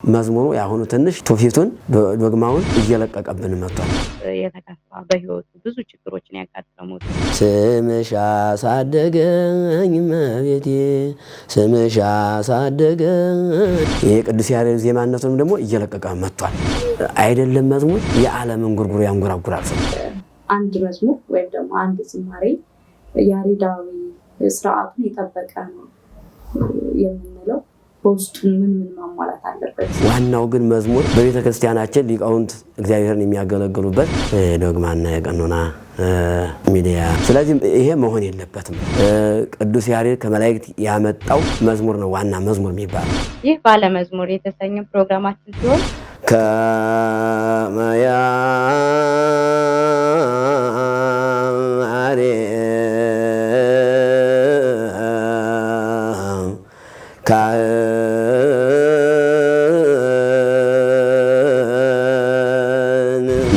መዝሙሩ ያሁኑ ትንሽ ቶፊቱን ዶግማውን እየለቀቀብን መጥቷል። የተከፋ በህይወቱ ብዙ ችግሮችን ያጋጠሙት ስምሽ አሳደገኝ እመቤቴ ስምሽ አሳደገኝ የቅዱስ ያሬድ ዜማነቱንም ደግሞ እየለቀቀ መጥቷል። አይደለም መዝሙር የዓለምን ጉርጉር ያንጎራጉራል። አንድ መዝሙር ወይም ደግሞ አንድ ዝማሬ ያሬዳዊ ስርዓቱን የጠበቀ ነው የምንለው በውስጡ ምን ማሟላት አለበት? ዋናው ግን መዝሙር በቤተ ክርስቲያናችን ሊቃውንት እግዚአብሔርን የሚያገለግሉበት ዶግማና የቀኖና ሚዲያ። ስለዚህ ይሄ መሆን የለበትም። ቅዱስ ያሬድ ከመላእክት ያመጣው መዝሙር ነው ዋና መዝሙር የሚባለው። ይህ ባለ መዝሙር የተሰኘ ፕሮግራማችን ሲሆን ከመያ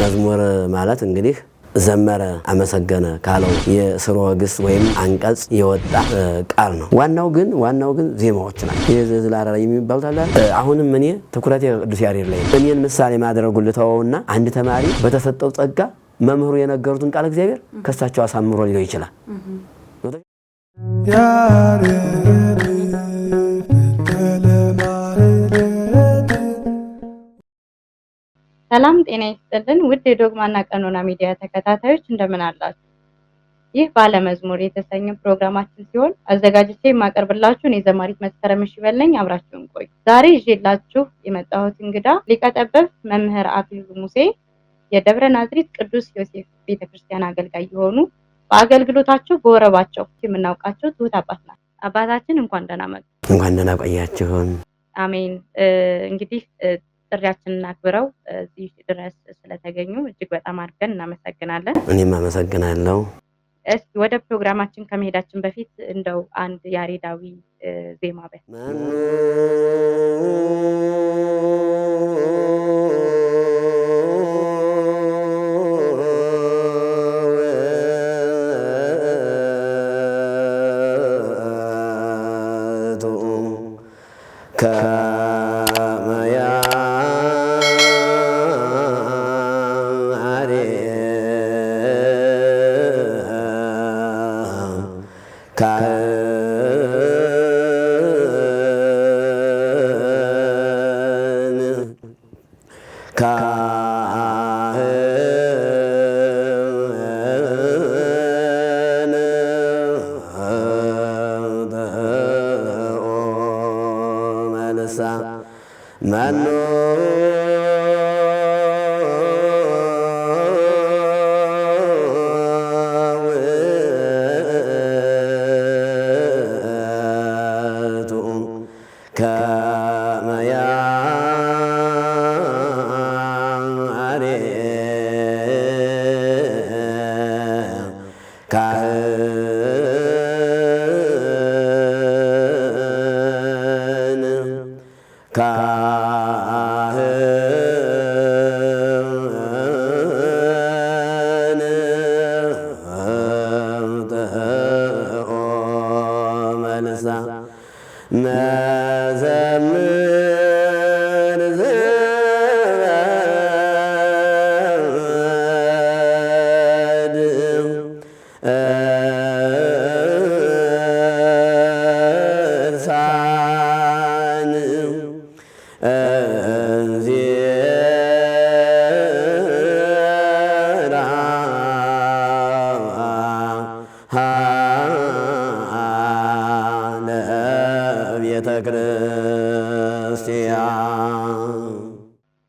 መዝሙር ማለት እንግዲህ ዘመረ አመሰገነ ካለው የስርወ ግስ ወይም አንቀጽ የወጣ ቃል ነው። ዋናው ግን ዜማዎች ናቸው። የዝላራ የሚባሉት አለ። አሁንም እኔ ትኩረቴ ቅዱስ ያሬድ ላይ እኔን ምሳሌ ማድረጉን ልተወውና አንድ ተማሪ በተሰጠው ጸጋ መምህሩ የነገሩትን ቃል እግዚአብሔር ከሳቸው አሳምሮ ሊለው ይችላል። ሰላም ጤና ይስጥልን ውድ የዶግማና ቀኖና ሚዲያ ተከታታዮች እንደምን አላችሁ? ይህ ባለ መዝሙር የተሰኘ ፕሮግራማችን ሲሆን አዘጋጅቼ የማቀርብላችሁ እኔ ዘማሪት መስከረም ሽበልኝ። አብራችሁን ቆዩ። ዛሬ ይዤላችሁ የመጣሁት እንግዳ ሊቀ ጠበብት መምህር አክሊሉ ሙሴ የደብረ ናዝሬት ቅዱስ ዮሴፍ ቤተክርስቲያን አገልጋይ የሆኑ በአገልግሎታቸው በወረባቸው የምናውቃቸው ትሁት አባት ናቸው። አባታችን እንኳን ደህና መጡ። እንኳን ደህና ቆያችሁን። አሜን። እንግዲህ ጥሪያችንን አክብረው እዚህ ድረስ ስለተገኙ እጅግ በጣም አድርገን እናመሰግናለን። እኔም አመሰግናለሁ። እስኪ ወደ ፕሮግራማችን ከመሄዳችን በፊት እንደው አንድ ያሬዳዊ ዜማ መኖ ከመያ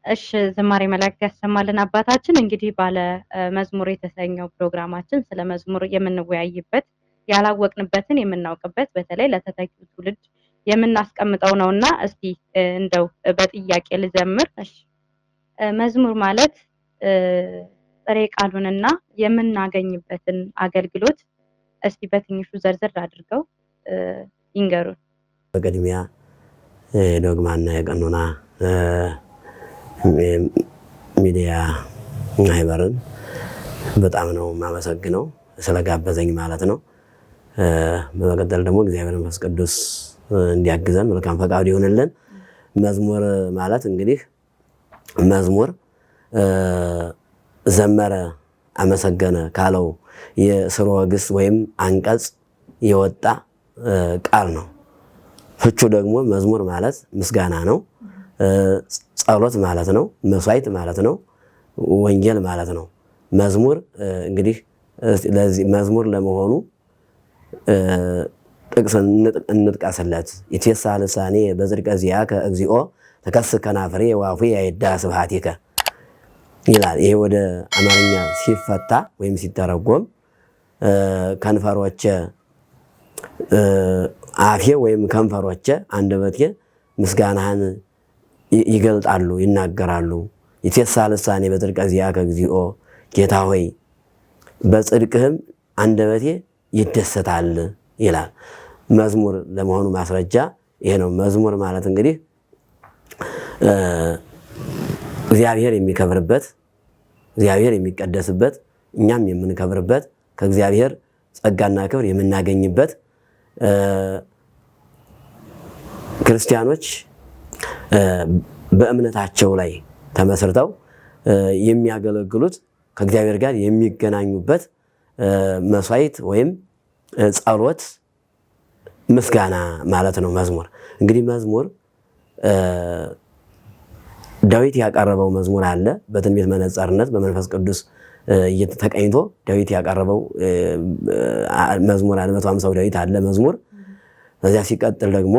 እሺ ዝማሬ መላእክት ያሰማልን አባታችን። እንግዲህ ባለ መዝሙር የተሰኘው ፕሮግራማችን ስለ መዝሙር የምንወያይበት ያላወቅንበትን የምናውቅበት በተለይ ለተተኪው ትውልድ የምናስቀምጠው ነውና እስቲ እንደው በጥያቄ ልዘምር። እሺ መዝሙር ማለት ጥሬ ቃሉንና የምናገኝበትን አገልግሎት እስቲ በትንሹ ዘርዘር አድርገው ይንገሩን። በቅድሚያ ዶግማና የቀኖና ሚዲያ ማህበርን በጣም ነው የማመሰግነው ስለጋበዘኝ ማለት ነው። በመቀጠል ደግሞ እግዚአብሔር መንፈስ ቅዱስ እንዲያግዘን መልካም ፈቃዱ ይሁንልን። መዝሙር ማለት እንግዲህ መዝሙር ዘመረ አመሰገነ ካለው የስርወ ግስ ወይም አንቀጽ የወጣ ቃል ነው። ፍቹ ደግሞ መዝሙር ማለት ምስጋና ነው፣ ጸሎት ማለት ነው፣ መስዋዕት ማለት ነው፣ ወንጌል ማለት ነው። መዝሙር እንግዲህ ለዚህ መዝሙር ለመሆኑ ጥቅስ እንጥቀስለት። ኢትየሳ ልሳኔ በጽድቀ ዚአከ እግዚኦ ተከስት ከናፍሬ ወአፉየ ያይዳ ስብሐቲከ ይላል። ይሄ ወደ አማርኛ ሲፈታ ወይም ሲተረጎም ከንፈሮቼ አፌ ወይም ከንፈሮቼ አንደበቴ ምስጋናህን ይገልጣሉ ይናገራሉ። ኢትየሳ ልሳኔ በጽድቀ ዚአከ እግዚኦ ጌታ ሆይ በጽድቅህም አንደበቴ ይደሰታል ይላል። መዝሙር ለመሆኑ ማስረጃ ይሄ ነው። መዝሙር ማለት እንግዲህ እግዚአብሔር የሚከብርበት፣ እግዚአብሔር የሚቀደስበት፣ እኛም የምንከብርበት፣ ከእግዚአብሔር ጸጋና ክብር የምናገኝበት ክርስቲያኖች በእምነታቸው ላይ ተመስርተው የሚያገለግሉት ከእግዚአብሔር ጋር የሚገናኙበት መስዋዕት ወይም ጸሎት፣ ምስጋና ማለት ነው መዝሙር። እንግዲህ መዝሙር ዳዊት ያቀረበው መዝሙር አለ። በትንቢት መነጽርነት በመንፈስ ቅዱስ ተቀኝቶ ዳዊት ያቀረበው መዝሙር አለ። 150 ዳዊት አለ መዝሙር። ከዚያ ሲቀጥል ደግሞ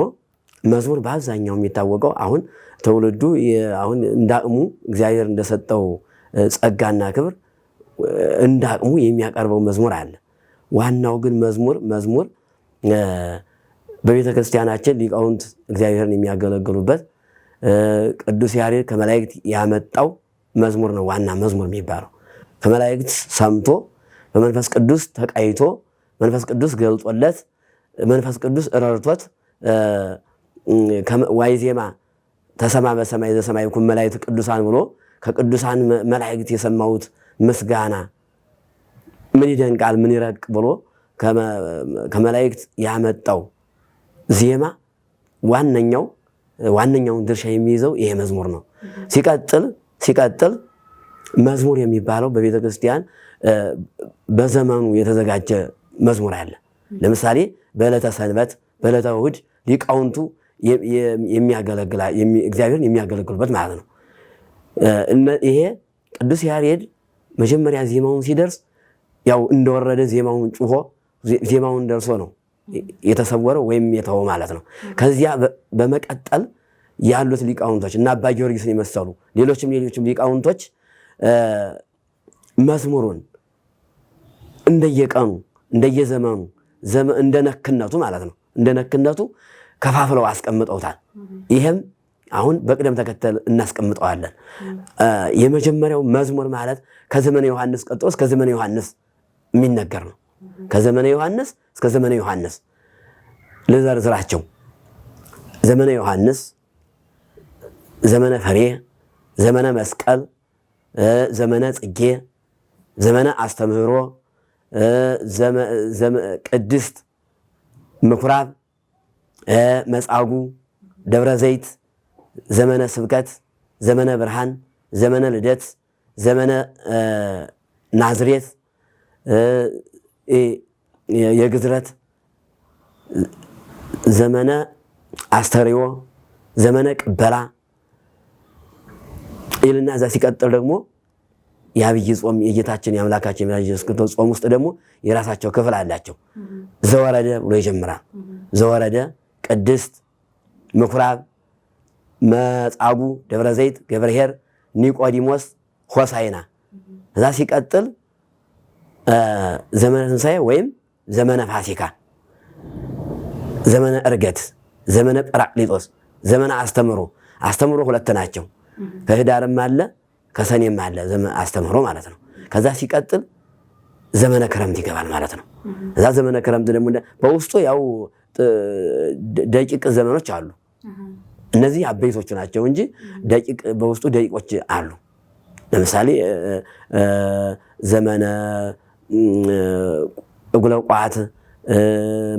መዝሙር በአብዛኛው የሚታወቀው አሁን ትውልዱ አሁን እንዳቅሙ እግዚአብሔር እንደሰጠው ጸጋና ክብር እንዳቅሙ የሚያቀርበው መዝሙር አለ። ዋናው ግን መዝሙር በቤተ ክርስቲያናችን ሊቃውንት እግዚአብሔርን የሚያገለግሉበት ቅዱስ ያሬድ ከመላእክት ያመጣው መዝሙር ነው። ዋና መዝሙር የሚባለው ከመላእክት ሰምቶ በመንፈስ ቅዱስ ተቃይቶ መንፈስ ቅዱስ ገልጦለት መንፈስ ቅዱስ ረድቶት ዋይ ዜማ ተሰማ በሰማይ ዘሰማይ ኩን መላእክት ቅዱሳን ብሎ ከቅዱሳን መላእክት የሰማሁት ምስጋና ምን ይደንቃል ምን ይረቅ ብሎ ከመላእክት ያመጣው ዜማ ዋነኛውን ድርሻ የሚይዘው ይሄ መዝሙር ነው። ሲቀጥል መዝሙር የሚባለው በቤተ ክርስቲያን በዘመኑ የተዘጋጀ መዝሙር አለ። ለምሳሌ በዕለተ ሰንበት በዕለተ እሑድ ሊቃውንቱ እግዚአብሔርን የሚያገለግሉበት ማለት ነው። ይሄ ቅዱስ ያሬድ መጀመሪያ ዜማውን ሲደርስ ያው እንደወረደ ዜማውን ጩሆ ዜማውን ደርሶ ነው የተሰወረው ወይም የተወው ማለት ነው። ከዚያ በመቀጠል ያሉት ሊቃውንቶች እና አባ ጊዮርጊስን የመሰሉ ሌሎችም ሊቃውንቶች መዝሙሩን እንደየቀኑ እንደየዘመኑ እንደነክነቱ ማለት ነው እንደነክነቱ ከፋፍለው አስቀምጠውታል። ይሄም አሁን በቅደም ተከተል እናስቀምጠዋለን። የመጀመሪያው መዝሙር ማለት ከዘመነ ዮሐንስ ቀጥሎ እስከ ዘመነ ዮሐንስ የሚነገር ነው። ከዘመነ ዮሐንስ እስከ ዘመነ ዮሐንስ ልዘርዝራቸው። ዘመነ ዮሐንስ፣ ዘመነ ፍሬ፣ ዘመነ መስቀል፣ ዘመነ ጽጌ፣ ዘመነ አስተምህሮ፣ ቅድስት፣ ምኩራብ፣ መጻጉዕ፣ ደብረ ዘይት፣ ዘመነ ስብከት፣ ዘመነ ብርሃን፣ ዘመነ ልደት፣ ዘመነ ናዝሬት፣ የግዝረት፣ ዘመነ አስተርእዮ፣ ዘመነ ቅበላ ይልና እዛ ሲቀጥል ደግሞ የአብይ ጾም የጌታችን የአምላካችን ኢየሱስ ክርስቶስ ጾም ውስጥ ደግሞ የራሳቸው ክፍል አላቸው። ዘወረደ ብሎ ይጀምራል። ዘወረደ፣ ቅድስት፣ ምኩራብ፣ መጻጉዕ፣ ደብረ ዘይት፣ ገብርኄር፣ ኒቆዲሞስ፣ ሆሳዕና። እዛ ሲቀጥል ዘመነ ትንሣኤ ወይም ዘመነ ፋሲካ፣ ዘመነ ዕርገት፣ ዘመነ ጰራቅሊጦስ፣ ዘመነ አስተምህሮ ሁለት ናቸው። ከህዳርም አለ ከሰኔም አለ አስተምህሮ ማለት ነው። ከዛ ሲቀጥል ዘመነ ክረምት ይገባል ማለት ነው። እዛ ዘመነ ክረምት ደግሞ በውስጡ ያው ደቂቅ ዘመኖች አሉ። እነዚህ አበይቶቹ ናቸው እንጂ ደቂቅ በውስጡ ደቂቆች አሉ። ለምሳሌ ዘመነ እጉለ ቋት፣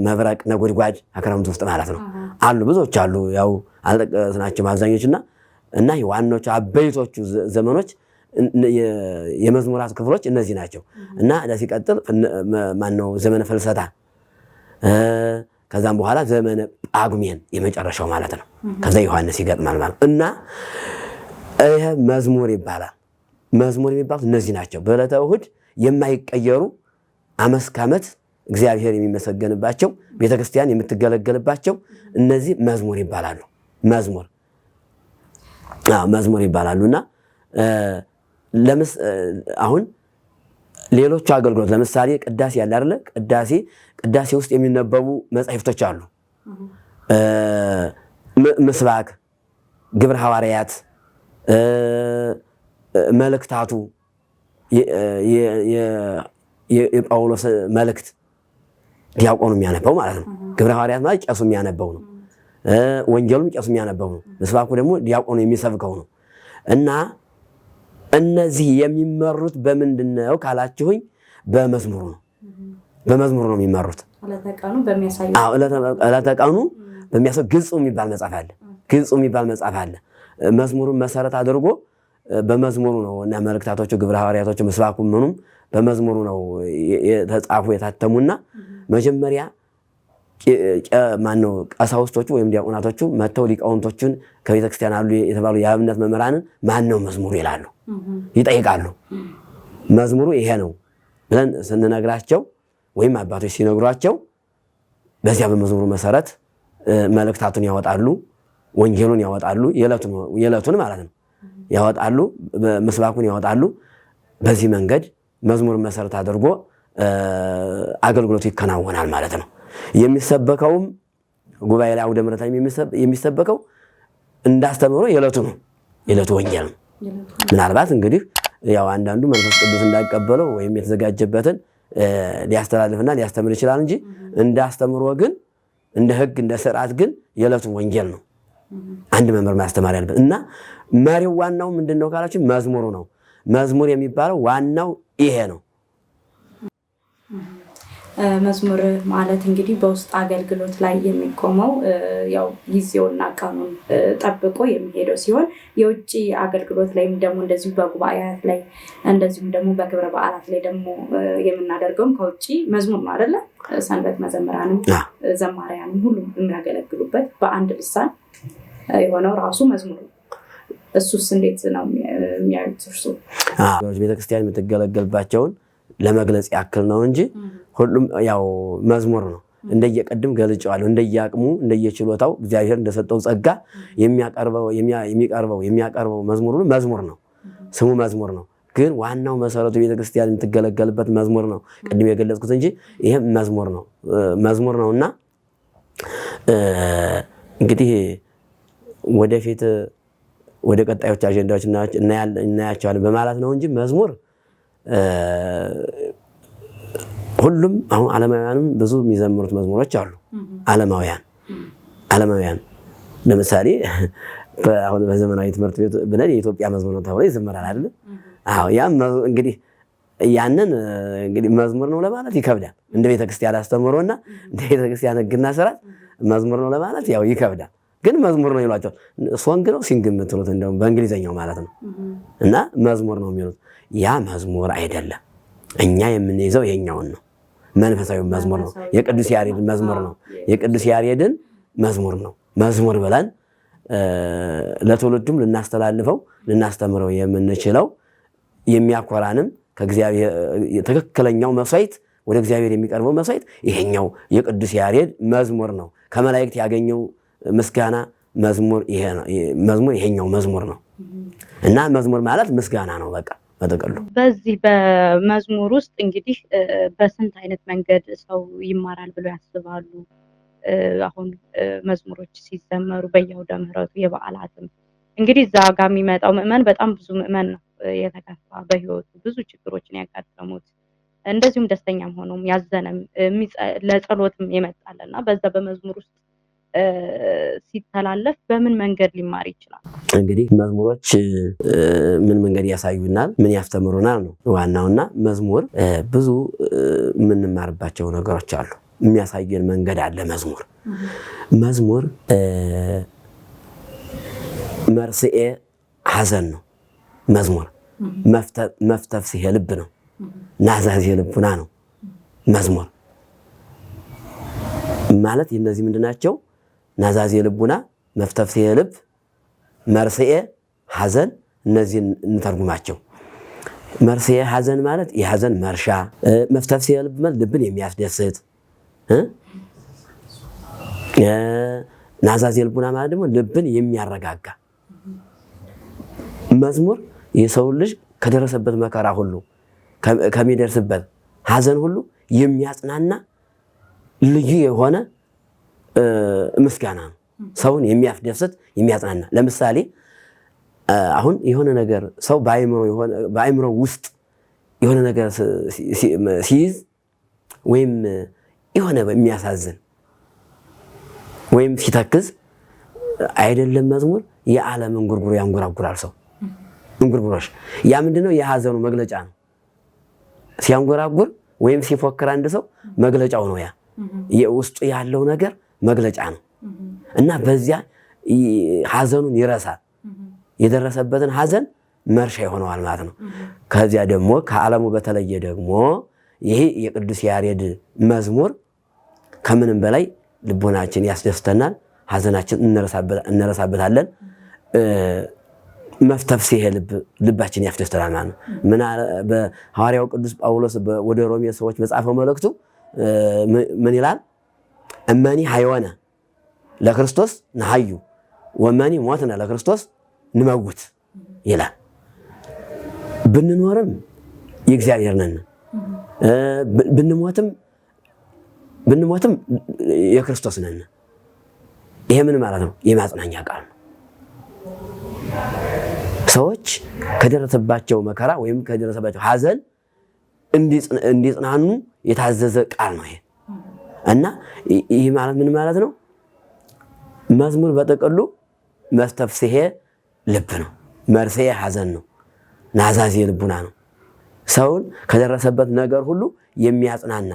መብረቅ፣ ነጎድጓድ ከክረምት ውስጥ ማለት ነው አሉ። ብዙዎች አሉ። ያው አልጠቀስናቸውም አብዛኞቹና እና ዋናዎቹ አበይቶቹ ዘመኖች የመዝሙራት ክፍሎች እነዚህ ናቸው። እና ሲቀጥል ማነው ዘመነ ፍልሰታ ከዛም በኋላ ዘመነ ጳጉሜን የመጨረሻው ማለት ነው። ከዛ ዮሐንስ ይገጥማል ማለት እና ይሄ መዝሙር ይባላል። መዝሙር የሚባሉት እነዚህ ናቸው። በዕለተ እሑድ የማይቀየሩ ዓመት ከዓመት እግዚአብሔር የሚመሰገንባቸው ቤተክርስቲያን የምትገለገልባቸው እነዚህ መዝሙር ይባላሉ። መዝሙር ይባላሉና አሁን ሌሎቹ አገልግሎት ለምሳሌ ቅዳሴ ያለ አይደለ? ቅዳሴ ውስጥ የሚነበቡ መጻሕፍቶች አሉ። ምስባክ፣ ግብረ ሐዋርያት፣ መልእክታቱ የጳውሎስ መልእክት ዲያቆኑ የሚያነበው ማለት ነው። ግብረ ሐዋርያት ማለት ቄሱ የሚያነበው ነው። ወንጌሉም ቄሱ የሚያነበው ነው። ምስባኩ ደግሞ ዲያቆኑ የሚሰብከው ነው። እና እነዚህ የሚመሩት በምንድነው ካላችሁኝ በመዝሙሩ ነው። በመዝሙሩ ነው የሚመሩት። ዕለተ ቀኑ በሚያሳየው ግልጹ የሚባል መጽሐፍ አለ። መዝሙሩን መሰረት አድርጎ በመዝሙሩ ነው እና መልእክታቶቹ ግብረ ሐዋርያቶቹ ምስባኩ ምኑም በመዝሙሩ ነው የተጻፉ የታተሙና መጀመሪያ ማነው ቀሳውስቶቹ ወይም ዲያቆናቶቹ መተው ሊቃውንቶቹን ከቤተክርስቲያን አሉ የተባሉ የአብነት መምህራንን ማነው መዝሙሩ ይላሉ፣ ይጠይቃሉ። መዝሙሩ ይሄ ነው ብለን ስንነግራቸው ወይም አባቶች ሲነግሯቸው በዚያ በመዝሙሩ መሰረት መልእክታቱን ያወጣሉ፣ ወንጌሉን ያወጣሉ፣ የዕለቱን ማለት ነው ያወጣሉ፣ ምስባኩን ያወጣሉ። በዚህ መንገድ መዝሙር መሰረት አድርጎ አገልግሎቱ ይከናወናል ማለት ነው። የሚሰበከውም ጉባኤ ላይ አውደ ምሕረት የሚሰበከው እንዳስተምሮ የዕለቱ ወንጌል ነው። ምናልባት እንግዲህ ያው አንዳንዱ መንፈስ ቅዱስ እንዳይቀበለው ወይም የተዘጋጀበትን ሊያስተላልፍና ሊያስተምር ይችላል እንጂ እንዳስተምሮ ግን እንደ ሕግ እንደ ስርዓት ግን የዕለቱ ወንጌል ነው አንድ መምህር ማስተማር ያለበት እና መሪው ዋናው ምንድነው ካላችሁ መዝሙሩ ነው። መዝሙር የሚባለው ዋናው ይሄ ነው። መዝሙር ማለት እንግዲህ በውስጥ አገልግሎት ላይ የሚቆመው ያው ጊዜውና ቀኑን ጠብቆ የሚሄደው ሲሆን የውጭ አገልግሎት ላይም ደግሞ እንደዚሁ በጉባኤያት ላይ እንደዚሁም ደግሞ በክብረ በዓላት ላይ ደግሞ የምናደርገውም ከውጭ መዝሙር ነው አይደለ? ሰንበት መዘምራንም ዘማሪያንም ሁሉም የሚያገለግሉበት በአንድ ልሳን የሆነው ራሱ መዝሙር ነው። እሱስ እንዴት ነው የሚያዩት እርሱ? ቤተክርስቲያን የምትገለገልባቸውን ለመግለጽ ያክል ነው እንጂ ሁሉም ያው መዝሙር ነው። እንደየቀድም ገልጨዋለሁ። እንደየአቅሙ እንደየችሎታው እግዚአብሔር እንደሰጠው ጸጋ የሚያቀርበው መዝሙር ነው። ስሙ መዝሙር ነው። ግን ዋናው መሰረቱ ቤተክርስቲያን የምትገለገልበት መዝሙር ነው። ቅድም የገለጽኩት እንጂ ይሄም መዝሙር ነውና እንግዲህ ወደፊት ወደ ቀጣዮች አጀንዳዎች እናያቸዋለን በማለት ነው እንጂ መዝሙር ሁሉም አሁን ዓለማውያንም ብዙ የሚዘምሩት መዝሙሮች አሉ። ዓለማውያን ለምሳሌ አሁን በዘመናዊ ትምህርት ቤት ብለን የኢትዮጵያ መዝሙር ነው ተብሎ ይዘመራል አይደል? አዎ ያም እንግዲህ ያንን እንግዲህ መዝሙር ነው ለማለት ይከብዳል። እንደ ቤተክርስቲያን አስተምሮና እንደ ቤተክርስቲያን ሕግና ስርዓት መዝሙር ነው ለማለት ያው ይከብዳል። ግን መዝሙር ነው ይሏቸው። ሶንግ ነው ሲንግ የምትሉት እንደውም በእንግሊዘኛው ማለት ነው። እና መዝሙር ነው የሚሉት። ያ መዝሙር አይደለም። እኛ የምንይዘው የኛውን ነው። መንፈሳዊ መዝሙር ነው። የቅዱስ ያሬድ መዝሙር ነው። የቅዱስ ያሬድን መዝሙር ነው መዝሙር ብለን ለትውልዱም ልናስተላልፈው ልናስተምረው የምንችለው የሚያኮራንም ከእግዚአብሔር ትክክለኛው መስዋዕት ወደ እግዚአብሔር የሚቀርበው መስዋዕት ይሄኛው የቅዱስ ያሬድ መዝሙር ነው። ከመላእክት ያገኘው ምስጋና መዝሙር ይሄኛው መዝሙር ነው። እና መዝሙር ማለት ምስጋና ነው በቃ በጥቅሉ። በዚህ በመዝሙር ውስጥ እንግዲህ በስንት አይነት መንገድ ሰው ይማራል ብለው ያስባሉ? አሁን መዝሙሮች ሲዘመሩ በየአውደ ምሕረቱ የበዓላትም እንግዲህ እዛ ጋር የሚመጣው ምዕመን በጣም ብዙ ምዕመን ነው የተከፋ በህይወቱ ብዙ ችግሮችን ያጋጠሙት እንደዚሁም ደስተኛም ሆኖም ያዘነም ለጸሎትም የመጣለና በዛ በመዝሙር ውስጥ ሲተላለፍ በምን መንገድ ሊማር ይችላል? እንግዲህ መዝሙሮች ምን መንገድ ያሳዩናል፣ ምን ያስተምሩናል ነው ዋናውና መዝሙር ብዙ የምንማርባቸው ነገሮች አሉ። የሚያሳየን መንገድ አለ። መዝሙር መርስኤ ሐዘን ነው መዝሙር። መፍተፍስሔ ልብ ነው፣ ናዛዜ ልቡና ነው መዝሙር ማለት። እነዚህ ምንድናቸው? ናዛዜ ልቡና፣ መፍተፍስሔ ልብ፣ መርስኤ ሐዘን። እነዚህን እንተርጉማቸው። መርስኤ ሐዘን ማለት የሐዘን መርሻ፣ መፍተፍስሔ ልብ ማለት ልብን የሚያስደስት፣ ናዛዜ ልቡና ማለት ደግሞ ልብን የሚያረጋጋ። መዝሙር የሰው ልጅ ከደረሰበት መከራ ሁሉ ከሚደርስበት ሐዘን ሁሉ የሚያጽናና ልዩ የሆነ ምስጋና ነው። ሰውን የሚያስደስት የሚያጽናና። ለምሳሌ አሁን የሆነ ነገር ሰው በአእምሮ ውስጥ የሆነ ነገር ሲይዝ ወይም የሆነ የሚያሳዝን ወይም ሲተክዝ አይደለም መዝሙር የዓለም እንጉርጉሮ ያንጎራጉራል። ሰው እንጉርጉሮሽ ያ ምንድነው? የሐዘኑ መግለጫ ነው። ሲያንጎራጉር ወይም ሲፎክር አንድ ሰው መግለጫው ነው። ያ የውስጡ ያለው ነገር መግለጫ ነው እና በዚያ ሐዘኑን ይረሳል። የደረሰበትን ሐዘን መርሻ ይሆነዋል ማለት ነው። ከዚያ ደግሞ ከዓለሙ በተለየ ደግሞ ይሄ የቅዱስ ያሬድ መዝሙር ከምንም በላይ ልቦናችን ያስደስተናል፣ ሐዘናችን እንረሳበታለን። መፍተፍስሔ ልባችን ያስደስተናል ማለት ነው። በሐዋርያው ቅዱስ ጳውሎስ ወደ ሮሜ ሰዎች በጻፈው መልእክቱ ምን ይላል? እመኒ ሀይወነ ለክርስቶስ ነሐዩ ወመኒ ሞትነ ለክርስቶስ ንመውት ይላል። ብንኖርም የእግዚአብሔር ነን፣ ብንሞትም የክርስቶስ ነን። ይሄ ምን ማለት ነው? የማጽናኛ ቃል ነው። ሰዎች ከደረሰባቸው መከራ ወይም ከደረሰባቸው ሐዘን እንዲጽናኑ የታዘዘ ቃል ነው ይሄ እና ይህ ማለት ምን ማለት ነው? መዝሙር በጥቅሉ መፍተፍስሔ ልብ ነው፣ መርስኤ ሐዘን ነው፣ ናዛዜ ልቡና ነው። ሰውን ከደረሰበት ነገር ሁሉ የሚያጽናና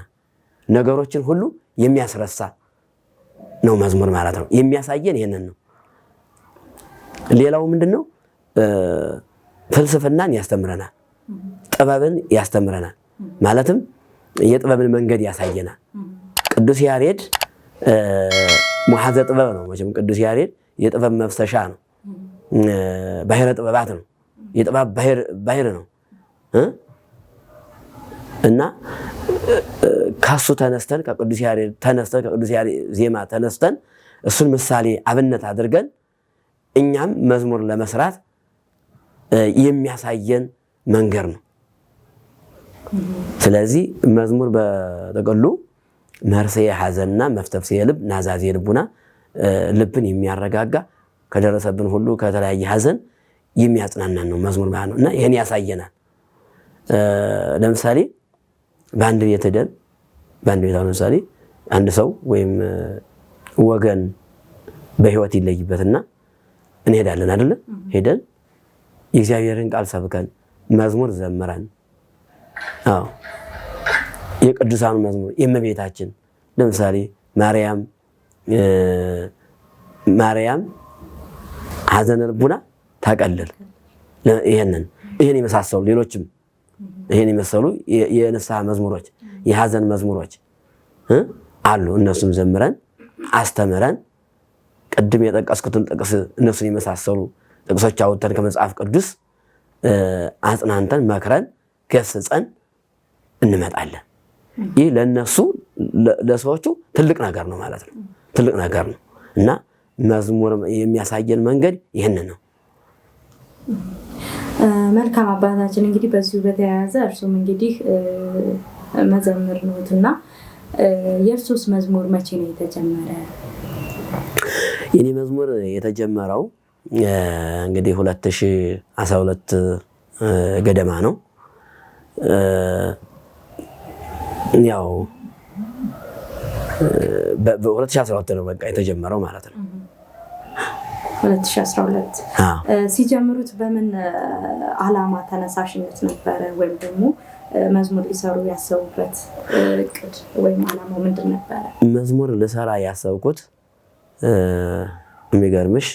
ነገሮችን ሁሉ የሚያስረሳ ነው መዝሙር ማለት ነው። የሚያሳየን ይሄንን ነው። ሌላው ምንድነው? ፍልስፍናን ያስተምረናል፣ ጥበብን ያስተምረናል። ማለትም የጥበብን መንገድ ያሳየናል። ቅዱስ ያሬድ መሐዘ ጥበብ ነው። መቼም ቅዱስ ያሬድ የጥበብ መፍሰሻ ነው፣ ባሕረ ጥበባት ነው፣ የጥበብ ባሕር ነው እና ከሱ ተነስተን ከቅዱስ ያሬድ ዜማ ተነስተን እሱን ምሳሌ አብነት አድርገን እኛም መዝሙር ለመስራት የሚያሳየን መንገድ ነው። ስለዚህ መዝሙር በጥቅሉ መርስኤ ሐዘንና መፍተፍስሔ ልብ፣ ናዛዜ ልቡና፣ ልብን የሚያረጋጋ ከደረሰብን ሁሉ ከተለያየ ሐዘን የሚያጽናናን ነው መዝሙር ማለት ነው እና ይህን ያሳየናል። ለምሳሌ በአንድ ቤት ሄደን ለምሳሌ አንድ ሰው ወይም ወገን በሕይወት ይለይበትና እንሄዳለን አይደለ? ሄደን የእግዚአብሔርን ቃል ሰብከን መዝሙር ዘምረን፣ አዎ የቅዱሳኑ መዝሙር የእመቤታችን ለምሳሌ ማርያም ሐዘነ ልቡና ታቀልል፣ ይህን የመሳሰሉ ሌሎችም ይህን የመሰሉ የንስሐ መዝሙሮች የሐዘን መዝሙሮች አሉ። እነሱም ዘምረን አስተምረን ቅድም የጠቀስኩትን ጥቅስ እነሱን የመሳሰሉ ጥቅሶች አውጥተን ከመጽሐፍ ቅዱስ አጽናንተን መክረን ገስጸን እንመጣለን። ይህ ለነሱ ለሰዎቹ ትልቅ ነገር ነው ማለት ነው። ትልቅ ነገር ነው እና መዝሙር የሚያሳየን መንገድ ይህንን ነው። መልካም አባታችን፣ እንግዲህ በዚሁ በተያያዘ እርሱም እንግዲህ መዘምር ነዎትና የእርሱስ መዝሙር መቼ ነው የተጀመረ? የኔ መዝሙር የተጀመረው እንግዲህ 2012 ገደማ ነው። ያው በ2012 ነው በቃ የተጀመረው ማለት ነው። 2012 ሲጀምሩት በምን ዓላማ ተነሳሽነት ነበረ? ወይም ደግሞ መዝሙር ሊሰሩ ያሰቡበት እቅድ ወይም ዓላማው ምንድን ነበረ? መዝሙር ልሰራ ያሰብኩት የሚገርምሽ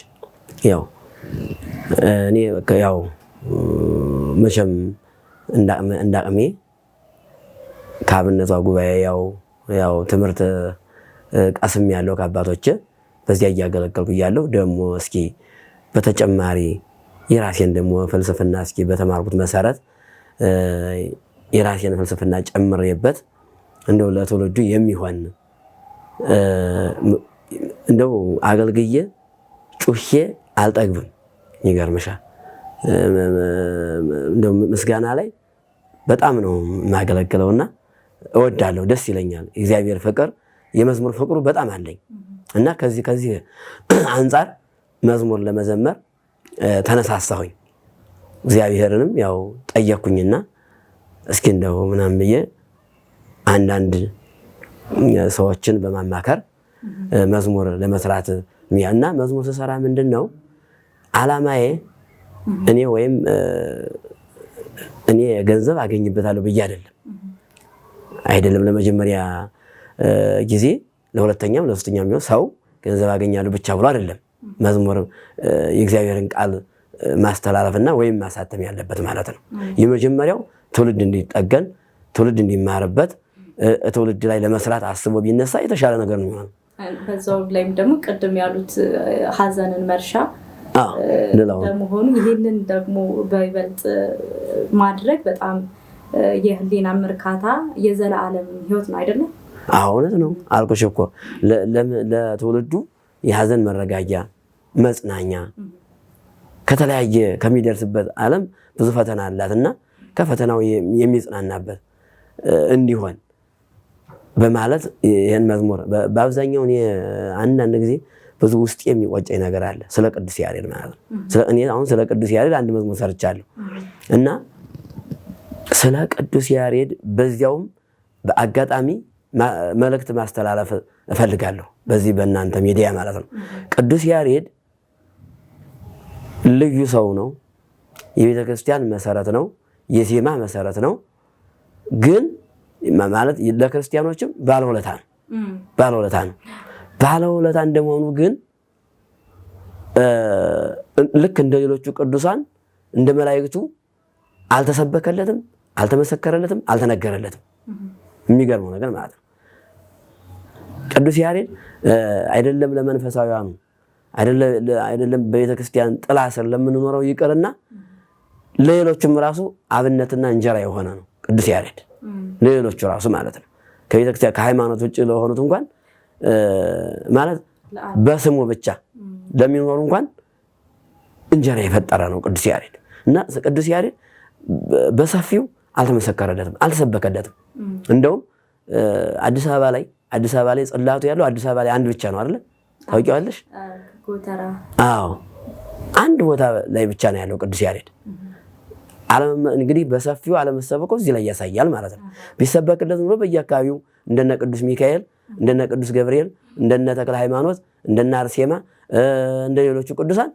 ያው እኔ ያው መቼም እንዳቅሜ ከአብነቷ ጉባኤ ያው ትምህርት ቀስም ያለው ከአባቶች በዚያ እያገለገልኩ እያለሁ ደግሞ እስኪ በተጨማሪ የራሴን ደግሞ ፍልስፍና እስኪ በተማርኩት መሰረት የራሴን ፍልስፍና ጨምሬበት እንደው ለትውልዱ የሚሆን እንደው አገልግዬ ጩሼ አልጠግብም። ይገርምሻል እንደው ምስጋና ላይ በጣም ነው የማገለግለውና እወዳለሁ፣ ደስ ይለኛል። እግዚአብሔር ፍቅር የመዝሙር ፍቅሩ በጣም አለኝ እና ከዚህ አንጻር መዝሙር ለመዘመር ተነሳሳሁኝ። እግዚአብሔርንም ያው ጠየቅኩኝና እስኪ እንደው ምናምን ብዬ አንዳንድ ሰዎችን በማማከር መዝሙር ለመስራት እና መዝሙር ስሰራ ምንድን ነው ዓላማዬ እኔ ገንዘብ አገኝበታለሁ ብዬ አይደለም። ለመጀመሪያ ጊዜ ለሁለተኛም ለሶስተኛም ቢሆን ሰው ገንዘብ አገኛለሁ ብቻ ብሎ አይደለም መዝሙር የእግዚአብሔርን ቃል ማስተላለፍና ወይም ማሳተም ያለበት ማለት ነው። የመጀመሪያው ትውልድ እንዲጠገን ትውልድ እንዲማርበት ትውልድ ላይ ለመስራት አስቦ ቢነሳ የተሻለ ነገር ነው የሚሆነው። በዛው ላይም ደግሞ ቅድም ያሉት ሀዘንን መርሻ በመሆኑ ይህንን ደግሞ በይበልጥ ማድረግ በጣም የህሊና እርካታ የዘላለም ህይወት ነው አይደለም? እውነት ነው አልኩሽ እኮ ለትውልዱ የሀዘን መረጋጊያ መጽናኛ ከተለያየ ከሚደርስበት ዓለም ብዙ ፈተና አላትና ከፈተናው የሚጽናናበት እንዲሆን በማለት ይህን መዝሙር በአብዛኛው አንዳንድ ጊዜ ብዙ ውስጥ የሚቆጨኝ ነገር አለ ስለ ቅዱስ ያሬድ ማለት ነው። እኔ አሁን ስለ ቅዱስ ያሬድ አንድ መዝሙር ሰርቻለሁ እና ስለ ቅዱስ ያሬድ በዚያውም በአጋጣሚ መልእክት ማስተላለፍ እፈልጋለሁ በዚህ በእናንተ ሚዲያ ማለት ነው። ቅዱስ ያሬድ ልዩ ሰው ነው። የቤተክርስቲያን መሰረት ነው። የዜማ መሰረት ነው። ግን ማለት ለክርስቲያኖችም ባለውለታ ነው። ባለውለታ እንደመሆኑ ግን ልክ እንደ ሌሎቹ ቅዱሳን እንደ መላእክቱ አልተሰበከለትም፣ አልተመሰከረለትም፣ አልተነገረለትም። የሚገርመው ነገር ማለት ነው ቅዱስ ያሬድ አይደለም ለመንፈሳውያኑ አይደለም በቤተክርስቲያን ጥላ ስር ለምንኖረው ይቅርና ለሌሎችም ራሱ አብነትና እንጀራ የሆነ ነው ቅዱስ ያሬድ ለሌሎቹ ራሱ ማለት ነው። ከቤተክርስቲያን ከሃይማኖት ውጭ ለሆኑት እንኳን ማለት በስሙ ብቻ ለሚኖሩ እንኳን እንጀራ የፈጠረ ነው ቅዱስ ያሬድ እና ቅዱስ ያሬድ በሰፊው አልተመሰከረለትም፣ አልተሰበከለትም። እንደውም አዲስ አበባ ላይ ጽላቱ ያለው አዲስ አበባ ላይ አንድ ብቻ ነው አይደል? ታውቂዋለሽ? ጎተራ። አንድ ቦታ ላይ ብቻ ነው ያለው ቅዱስ ያሬድ። እንግዲህ በሰፊው አለመሰበኩ እዚህ ላይ ያሳያል ማለት ነው። ቢሰበክለት ኑሮ በየአካባቢው እንደነ ቅዱስ ሚካኤል፣ እንደነ ቅዱስ ገብርኤል፣ እንደነ ተክለ ሃይማኖት፣ እንደነ አርሴማ እንደ ሌሎቹ ቅዱሳን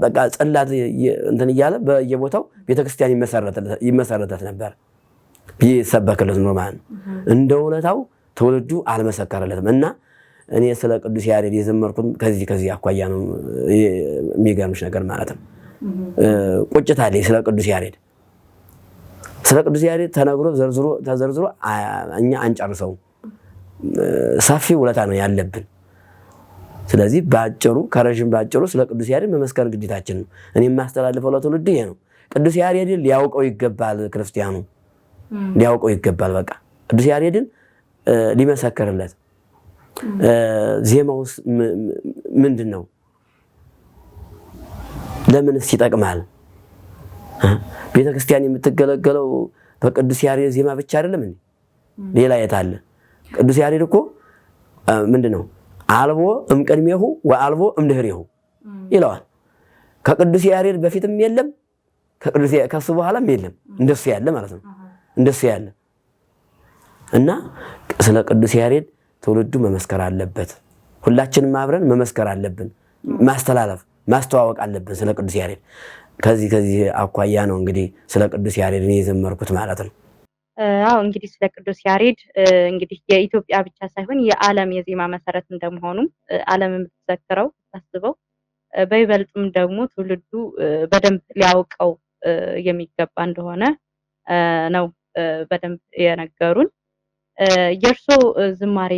በቃ ጽላት እንትን እያለ በየቦታው ቤተክርስቲያን ይመሰረተት ነበር ቢሰበክለት ኑሮ ማለት ነው። እንደ ውለታው ትውልዱ አልመሰከረለትም እና እኔ ስለ ቅዱስ ያሬድ የዘመርኩት ከዚህ አኳያ ነው። የሚገርምሽ ነገር ማለት ነው ቁጭት አለኝ ስለ ቅዱስ ያሬድ። ስለ ቅዱስ ያሬድ ተነግሮ ተዘርዝሮ እኛ አንጨርሰውም። ሰፊ ውለታ ነው ያለብን። ስለዚህ ከረዥም ባጭሩ ስለ ቅዱስ ያሬድ መመስከር ግዴታችን ነው። እኔ የማስተላልፈው ለትውልድ ይሄ ነው። ቅዱስ ያሬድን ሊያውቀው ይገባል። ክርስቲያኑ ሊያውቀው ይገባል። በቃ ቅዱስ ያሬድን ሊመሰክርለት። ዜማውስ ምንድን ነው? ለምንስ ይጠቅማል? ቤተክርስቲያን የምትገለገለው በቅዱስ ያሬድ ዜማ ብቻ አይደለም እንዴ? ሌላ የት አለ? ቅዱስ ያሬድ እኮ ምንድነው? አልቦ እምቅድሜሁ ወአልቦ እምድህሬሁ ይለዋል። ከቅዱስ ያሬድ በፊትም የለም ከሱ በኋላም የለም እንደሱ ያለ ማለት ነው። እንደሱ ያለ እና ስለ ቅዱስ ያሬድ ትውልዱ መመስከር አለበት። ሁላችንም አብረን መመስከር አለብን። ማስተዋወቅ አለብን ስለ ቅዱስ ያሬድ። ከዚህ አኳያ ነው እንግዲህ ስለ ቅዱስ ያሬድ እኔ የዘመርኩት ማለት ነው። እንግዲህ ስለ ቅዱስ ያሬድ እንግዲህ የኢትዮጵያ ብቻ ሳይሆን የዓለም የዜማ መሰረት እንደመሆኑ ዓለም የምትዘክረው ታስበው በይበልጥም ደግሞ ትውልዱ በደንብ ሊያውቀው የሚገባ እንደሆነ ነው በደንብ የነገሩን። የእርሶ ዝማሬ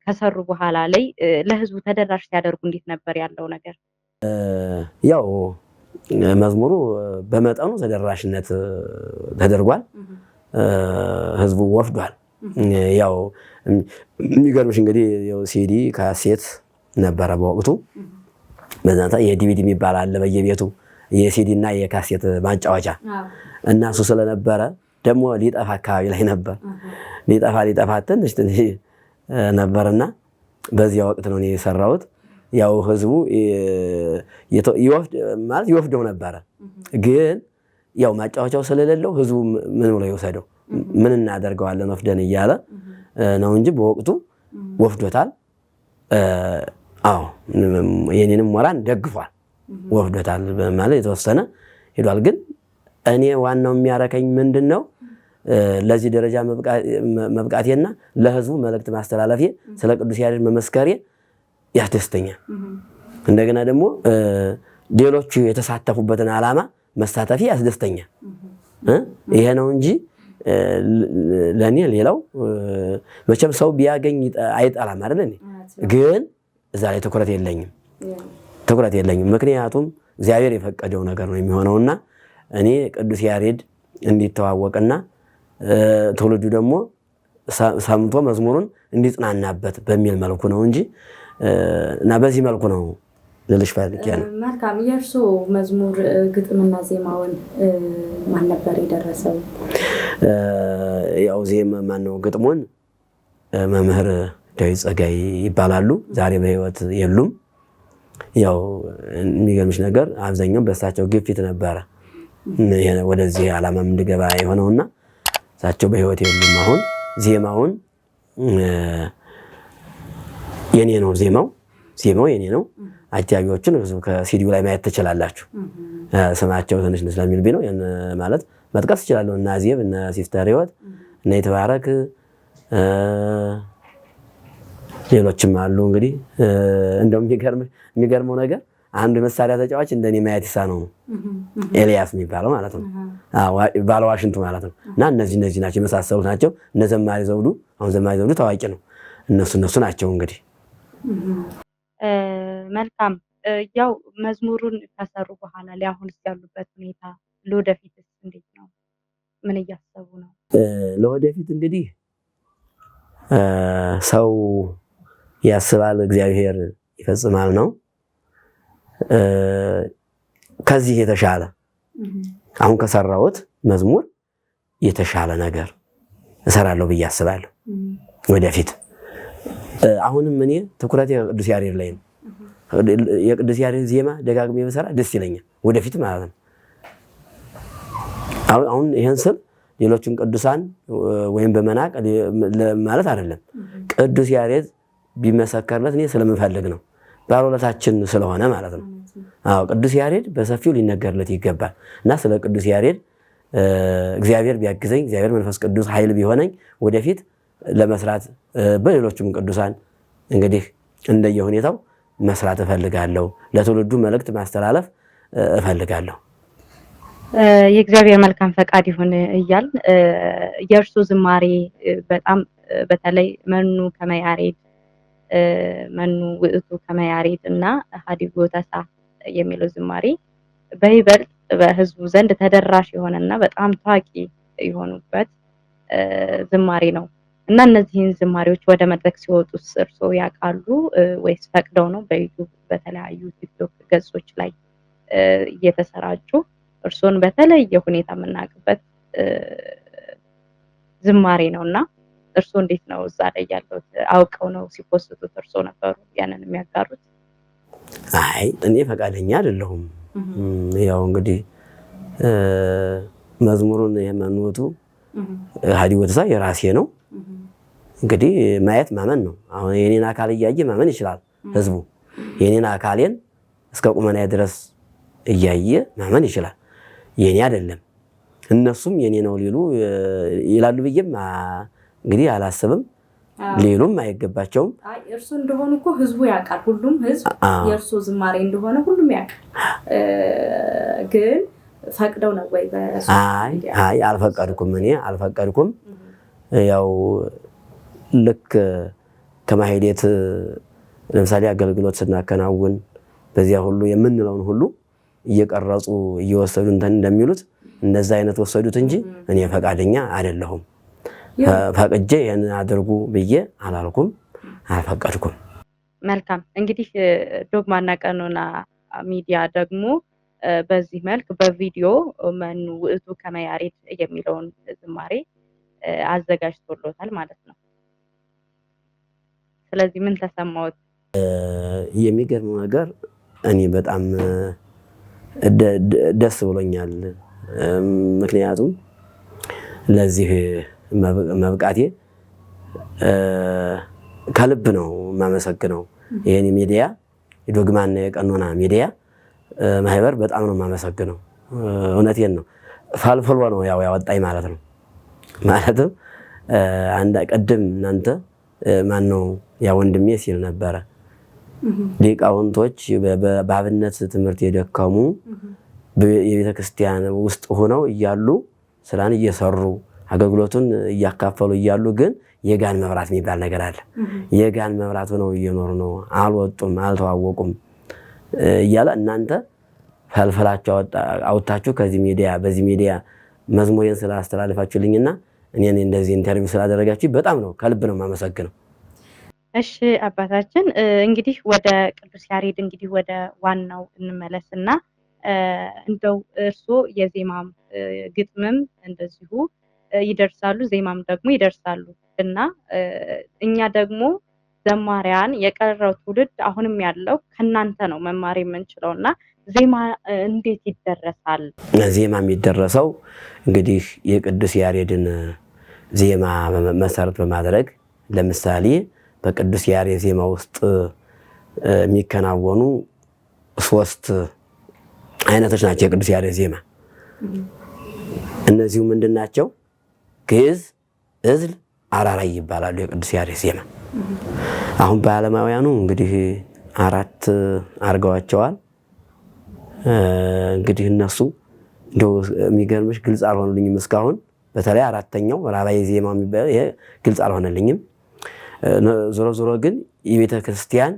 ከሰሩ በኋላ ላይ ለህዝቡ ተደራሽ ሲያደርጉ እንዴት ነበር ያለው ነገር? ያው መዝሙሩ በመጠኑ ተደራሽነት ተደርጓል። ህዝቡ ወፍዷል። ያው የሚገርምሽ እንግዲህ ያው ሲዲ ካሴት ነበረ በወቅቱ። በዛታ የዲቪዲ የሚባል አለ በየቤቱ የሲዲ እና የካሴት ማጫወቻ እና እሱ ስለነበረ ደግሞ ሊጠፋ አካባቢ ላይ ነበር። ሊጠፋ ትንሽ ነበርና በዚያ ወቅት ነው የሰራሁት። ያው ህዝቡ ይወፍደው ነበረ፣ ግን ያው ማጫወቻው ስለሌለው ህዝቡ ምን ብሎ ይወሰደው ምን እናደርገዋለን ወፍደን እያለ ነው እንጂ በወቅቱ ወፍዶታል። አዎ የኔንም ሞራን ደግፏል፣ ወፍዶታል ማለት የተወሰነ ሄዷል። ግን እኔ ዋናው የሚያረከኝ ምንድነው ለዚህ ደረጃ መብቃቴና ለህዝቡ መልእክት ማስተላለፌ ስለ ቅዱስ ያሬድ መመስከሬ ያስደስተኛል። እንደገና ደግሞ ሌሎቹ የተሳተፉበትን ዓላማ መሳተፊ ያስደስተኛል። ይሄ ነው እንጂ ለኔ ሌላው መቼም ሰው ቢያገኝ አይጠላም አይደል? ግን እዛ ላይ ትኩረት የለኝም። ምክንያቱም እግዚአብሔር የፈቀደው ነገር ነው የሚሆነውና እኔ ቅዱስ ያሬድ እንዲተዋወቅና ትውልዱ ደግሞ ሰምቶ መዝሙሩን እንዲጽናናበት በሚል መልኩ ነው እንጂ እና በዚህ መልኩ ነው ልልሽ ፈልጌ ነው። መልካም። የእርሶ መዝሙር ግጥምና ዜማውን ማን ነበር የደረሰው? ያው ዜማ ማነው ግጥሙን መምህር ዳዊት ጸጋይ ይባላሉ። ዛሬ በህይወት የሉም። ያው የሚገርምሽ ነገር አብዛኛው በእሳቸው ግፊት ነበረ ወደዚህ ዓላማም እንድገባ የሆነውና እሳቸው በህይወት የሉም። አሁን ዜማውን የኔ ነው። ዜማው የኔ ነው። አጃቢዎችን ከሲዲው ላይ ማየት ትችላላችሁ። ስማቸው ትንሽ ስለሚልብኝ ነው ማለት መጥቀስ እችላለሁ። እና ዜብ እና ሲስተር ህይወት እና የተባረክ ሌሎችም አሉ። እንግዲህ እንደውም የሚገርመው ነገር አንድ መሳሪያ ተጫዋች እንደኔ ማየት ይሳነው ነው ኤልያስ የሚባለው ማለት ነው። ባለ ዋሽንቱ ማለት ነው። እና እነዚህ ናቸው የመሳሰሉት ናቸው። እነ ዘማሪ ዘውዱ፣ አሁን ዘማሪ ዘውዱ ታዋቂ ነው። እነሱ ናቸው እንግዲህ። መልካም። ያው መዝሙሩን ከሰሩ በኋላ ላይ አሁን ያሉበት ሁኔታ ለወደፊትስ እንዴት ነው? ምን እያሰቡ ነው? ለወደፊት እንግዲህ ሰው ያስባል እግዚአብሔር ይፈጽማል ነው። ከዚህ የተሻለ አሁን ከሰራሁት መዝሙር የተሻለ ነገር እሰራለሁ ብዬ አስባለሁ ወደፊት። አሁንም እኔ ትኩረቴ የቅዱስ ያሬድ ላይ ነው። የቅዱስ ያሬድ ዜማ ደጋግሜ ብሰራ ደስ ይለኛል ወደፊት ማለት ነው። አሁን ይሄን ስል ሌሎችን ቅዱሳን ወይም በመናቅ ማለት አይደለም። ቅዱስ ያሬድ ቢመሰከርለት እኔ ስለምፈልግ ነው፣ ባለውለታችን ስለሆነ ማለት ነው። አዎ ቅዱስ ያሬድ በሰፊው ሊነገርለት ይገባል እና ስለ ቅዱስ ያሬድ እግዚአብሔር ቢያግዘኝ፣ እግዚአብሔር መንፈስ ቅዱስ ኃይል ቢሆነኝ ወደፊት ለመስራት በሌሎችም ቅዱሳን እንግዲህ እንደየሁኔታው መስራት እፈልጋለሁ። ለትውልዱ መልእክት ማስተላለፍ እፈልጋለሁ። የእግዚአብሔር መልካም ፈቃድ ይሁን እያል የእርሱ ዝማሬ በጣም በተለይ መኑ ከመያሬድ መኑ ውእቱ ከመያሬድ እና ሀዲጎ ተሳ የሚለው ዝማሬ በይበልጥ በህዝቡ ዘንድ ተደራሽ የሆነና በጣም ታዋቂ የሆኑበት ዝማሬ ነው እና እነዚህን ዝማሬዎች ወደ መድረክ ሲወጡ እርሶ ያውቃሉ ወይስ ፈቅደው ነው በዩቲዩብ በተለያዩ ቲክቶክ ገጾች ላይ እየተሰራጩ እርሶን በተለየ ሁኔታ የምናውቅበት ዝማሬ ነውና እርሶ እንዴት ነው እዛ ላይ ያሉት? አውቀው ነው ሲፖስቱት እርሶ ነበሩ ያንን የሚያጋሩት? አይ እኔ ፈቃደኛ አይደለሁም። ያው እንግዲህ መዝሙሩን የመኑቱ ሀዲጎ ተሳ የራሴ ነው። እንግዲህ ማየት ማመን ነው። አሁን የኔን አካል እያየ ማመን ይችላል ህዝቡ። የኔን አካሌን እስከ ቁመናዬ ድረስ እያየ ማመን ይችላል። የኔ አይደለም። እነሱም የኔ ነው ሊሉ ይላሉ ብዬም እንግዲህ አላስብም። ሊሉም አይገባቸውም። እርሱ እንደሆኑ እኮ ህዝቡ ያውቃል። ሁሉም ህዝብ የእርሱ ዝማሬ እንደሆነ ሁሉም ያውቃል። ግን ፈቅደው ነው ወይ? አይ አልፈቀድኩም፣ እኔ አልፈቀድኩም። ያው ልክ ከማህሌት ለምሳሌ አገልግሎት ስናከናውን በዚያ ሁሉ የምንለውን ሁሉ እየቀረጹ እየወሰዱ እንትን እንደሚሉት እነዛ አይነት ወሰዱት እንጂ እኔ ፈቃደኛ አይደለሁም። ፈቅጄ ያን አድርጉ ብዬ አላልኩም፣ አልፈቀድኩም። መልካም እንግዲህ ዶግማና ቀኖና ሚዲያ ደግሞ በዚህ መልክ በቪዲዮ መኑ ውእቱ ከመ ያሬድ የሚለውን ዝማሬ አዘጋጅቶሎታል ማለት ነው። ስለዚህ ምን ተሰማዎት? የሚገርመው ነገር እኔ በጣም ደስ ብሎኛል። ምክንያቱም ለዚህ መብቃቴ ከልብ ነው የማመሰግነው። ይሄን ሚዲያ የዶግማና የቀኖና ሚዲያ ማህበር በጣም ነው የማመሰግነው። እውነቴን ነው። ፈልፍሎ ነው ያው ያወጣኝ ማለት ነው። ማለትም አንድ ቀደም እናንተ ማን ነው ያ ወንድሜ ሲል ነበረ ሊቃውንቶች በአብነት ትምህርት የደከሙ የቤተክርስቲያን ውስጥ ሆነው እያሉ ስራን እየሰሩ አገልግሎቱን እያካፈሉ እያሉ ግን የጋን መብራት የሚባል ነገር አለ። የጋን መብራት ሆነው እየኖሩ ነው፣ አልወጡም፣ አልተዋወቁም እያለ እናንተ ፈልፈላችሁ አውጥታችሁ ከዚህ ሚዲያ በዚህ ሚዲያ መዝሙሬን ስላስተላልፋችሁልኝና እኔን እንደዚህ ኢንተርቪው ስላደረጋችሁ በጣም ነው ከልብ ነው የማመሰግነው። እሺ አባታችን እንግዲህ ወደ ቅዱስ ያሬድ እንግዲህ ወደ ዋናው እንመለስና እንደው እርስዎ የዜማም ግጥምም እንደዚሁ ይደርሳሉ፣ ዜማም ደግሞ ይደርሳሉ እና እኛ ደግሞ ዘማሪያን የቀረው ትውልድ አሁንም ያለው ከናንተ ነው መማር የምንችለው እና ዜማ እንዴት ይደረሳል? ዜማ የሚደረሰው እንግዲህ የቅዱስ ያሬድን ዜማ መሰረት በማድረግ ለምሳሌ በቅዱስ ያሬድ ዜማ ውስጥ የሚከናወኑ 3 አይነቶች ናቸው የቅዱስ ያሬድ ዜማ። እነዚሁ ምንድን ናቸው? ግዕዝ፣ ዕዝል፣ አራራይ ይባላሉ የቅዱስ ያሬድ ዜማ። አሁን በዓለማውያኑ እንግዲህ 4 አድርገዋቸዋል። እንግዲህ እነሱ እንደው የሚገርምሽ ግልጽ አልሆነልኝም እስካሁን። በተለይ 4ኛው ራባይ ዜማ የሚባለው ይሄ ግልጽ አልሆነልኝም። ዞሮ ዞሮ ግን የቤተ ክርስቲያን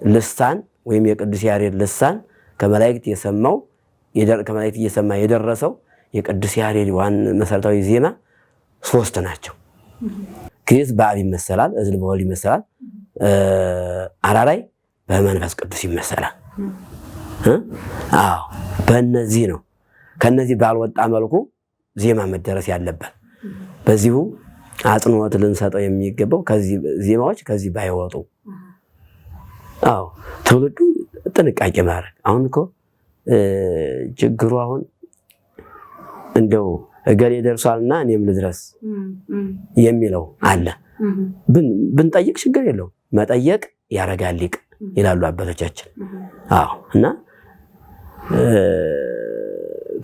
ልሳን ወይም የቅዱስ ያሬድ ልሳን ከመላእክት የሰማው ከመላእክት እየሰማ የደረሰው የቅዱስ ያሬድ ዋን መሰረታዊ ዜማ 3 ናቸው። ግዕዝ በአብ ይመሰላል፣ ዕዝል በወልድ ይመሰላል፣ አራራይ በመንፈስ ቅዱስ ይመሰላል። አዎ በእነዚህ ነው። ከነዚህ ባልወጣ መልኩ ዜማ መደረስ ያለበት። በዚሁ አጽንዖት ልንሰጠው የሚገባው ከዚህ ዜማዎች ከዚህ ባይወጡ። አዎ ትውልዱ ጥንቃቄ ማድረግ። አሁን እኮ ችግሩ አሁን እንደው እገሌ ደርሷልና እኔም ልድረስ የሚለው አለ። ብንጠይቅ ችግር የለውም፣ መጠየቅ ያረጋል ሊቅ ይላሉ አባቶቻችን። አዎ እና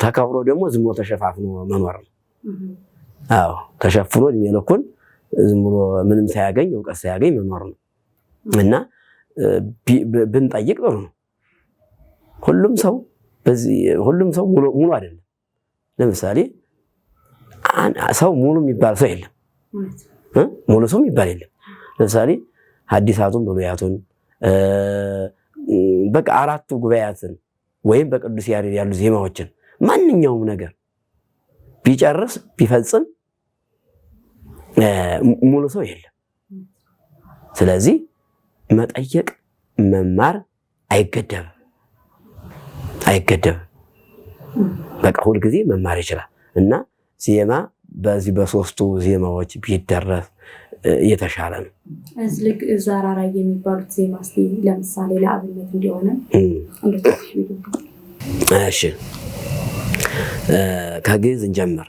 ተከብሮ ደግሞ ዝም ብሎ ተሸፋፍኖ መኖር ነው። አዎ ተሸፍኖ እድሜ ልኩን ዝም ብሎ ምንም ሳያገኝ እውቀት ሳያገኝ መኖር ነው እና ብንጠይቅ ጥሩ ነው። ሁሉም ሰው ሙሉ አይደለም። ለምሳሌ ሰው ሙሉ የሚባል ሰው የለም። ሙሉ ሰው የሚባል የለም። ለምሳሌ ሐዲሳቱን ብሉያቱን በቃ 4ቱ ጉባኤያትን ወይም በቅዱስ ያሬድ ያሉ ዜማዎችን ማንኛውም ነገር ቢጨርስ ቢፈጽም ሙሉ ሰው የለም። ስለዚህ መጠየቅ መማር አይገደብም። በቃ ሁልጊዜ መማር ይችላል እና ዜማ በዚህ በ3ቱ ዜማዎች ቢደረስ የተሻለ ነው። ዕዝል፣ አራራይ የሚባሉት ዜማ እስኪ ለምሳሌ ለአብነት እንዲሆነ እሺ ከግዕዝ እንጀምር።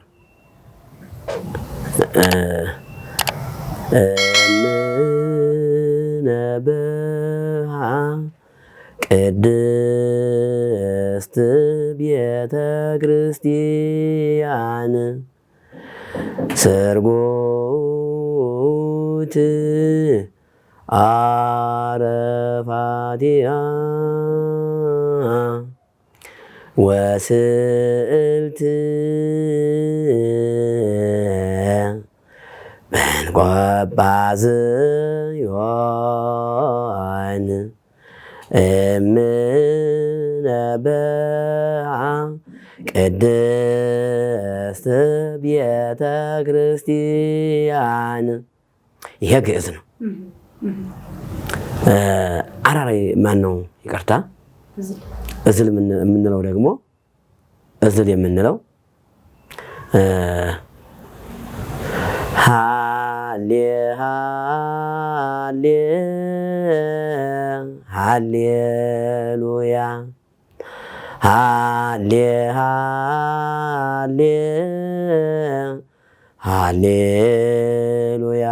እምነበሃ ቅድስት ቤተ ክርስቲያን ስርጎ ጸባኦት አረፋቲሃ ወስእልት በንቆጳዝዮን እምነበዓ ቅድስት ቤተ ክርስቲያን። ይሄ ግዕዝ ነው። አራራይ ማን ነው? ይቅርታ እዝል የምንለው ደግሞ እዝል የምንለው ሃሌ ሃሌ ሃሌሉያ ሃሌ ሃሌ ሃሌሉያ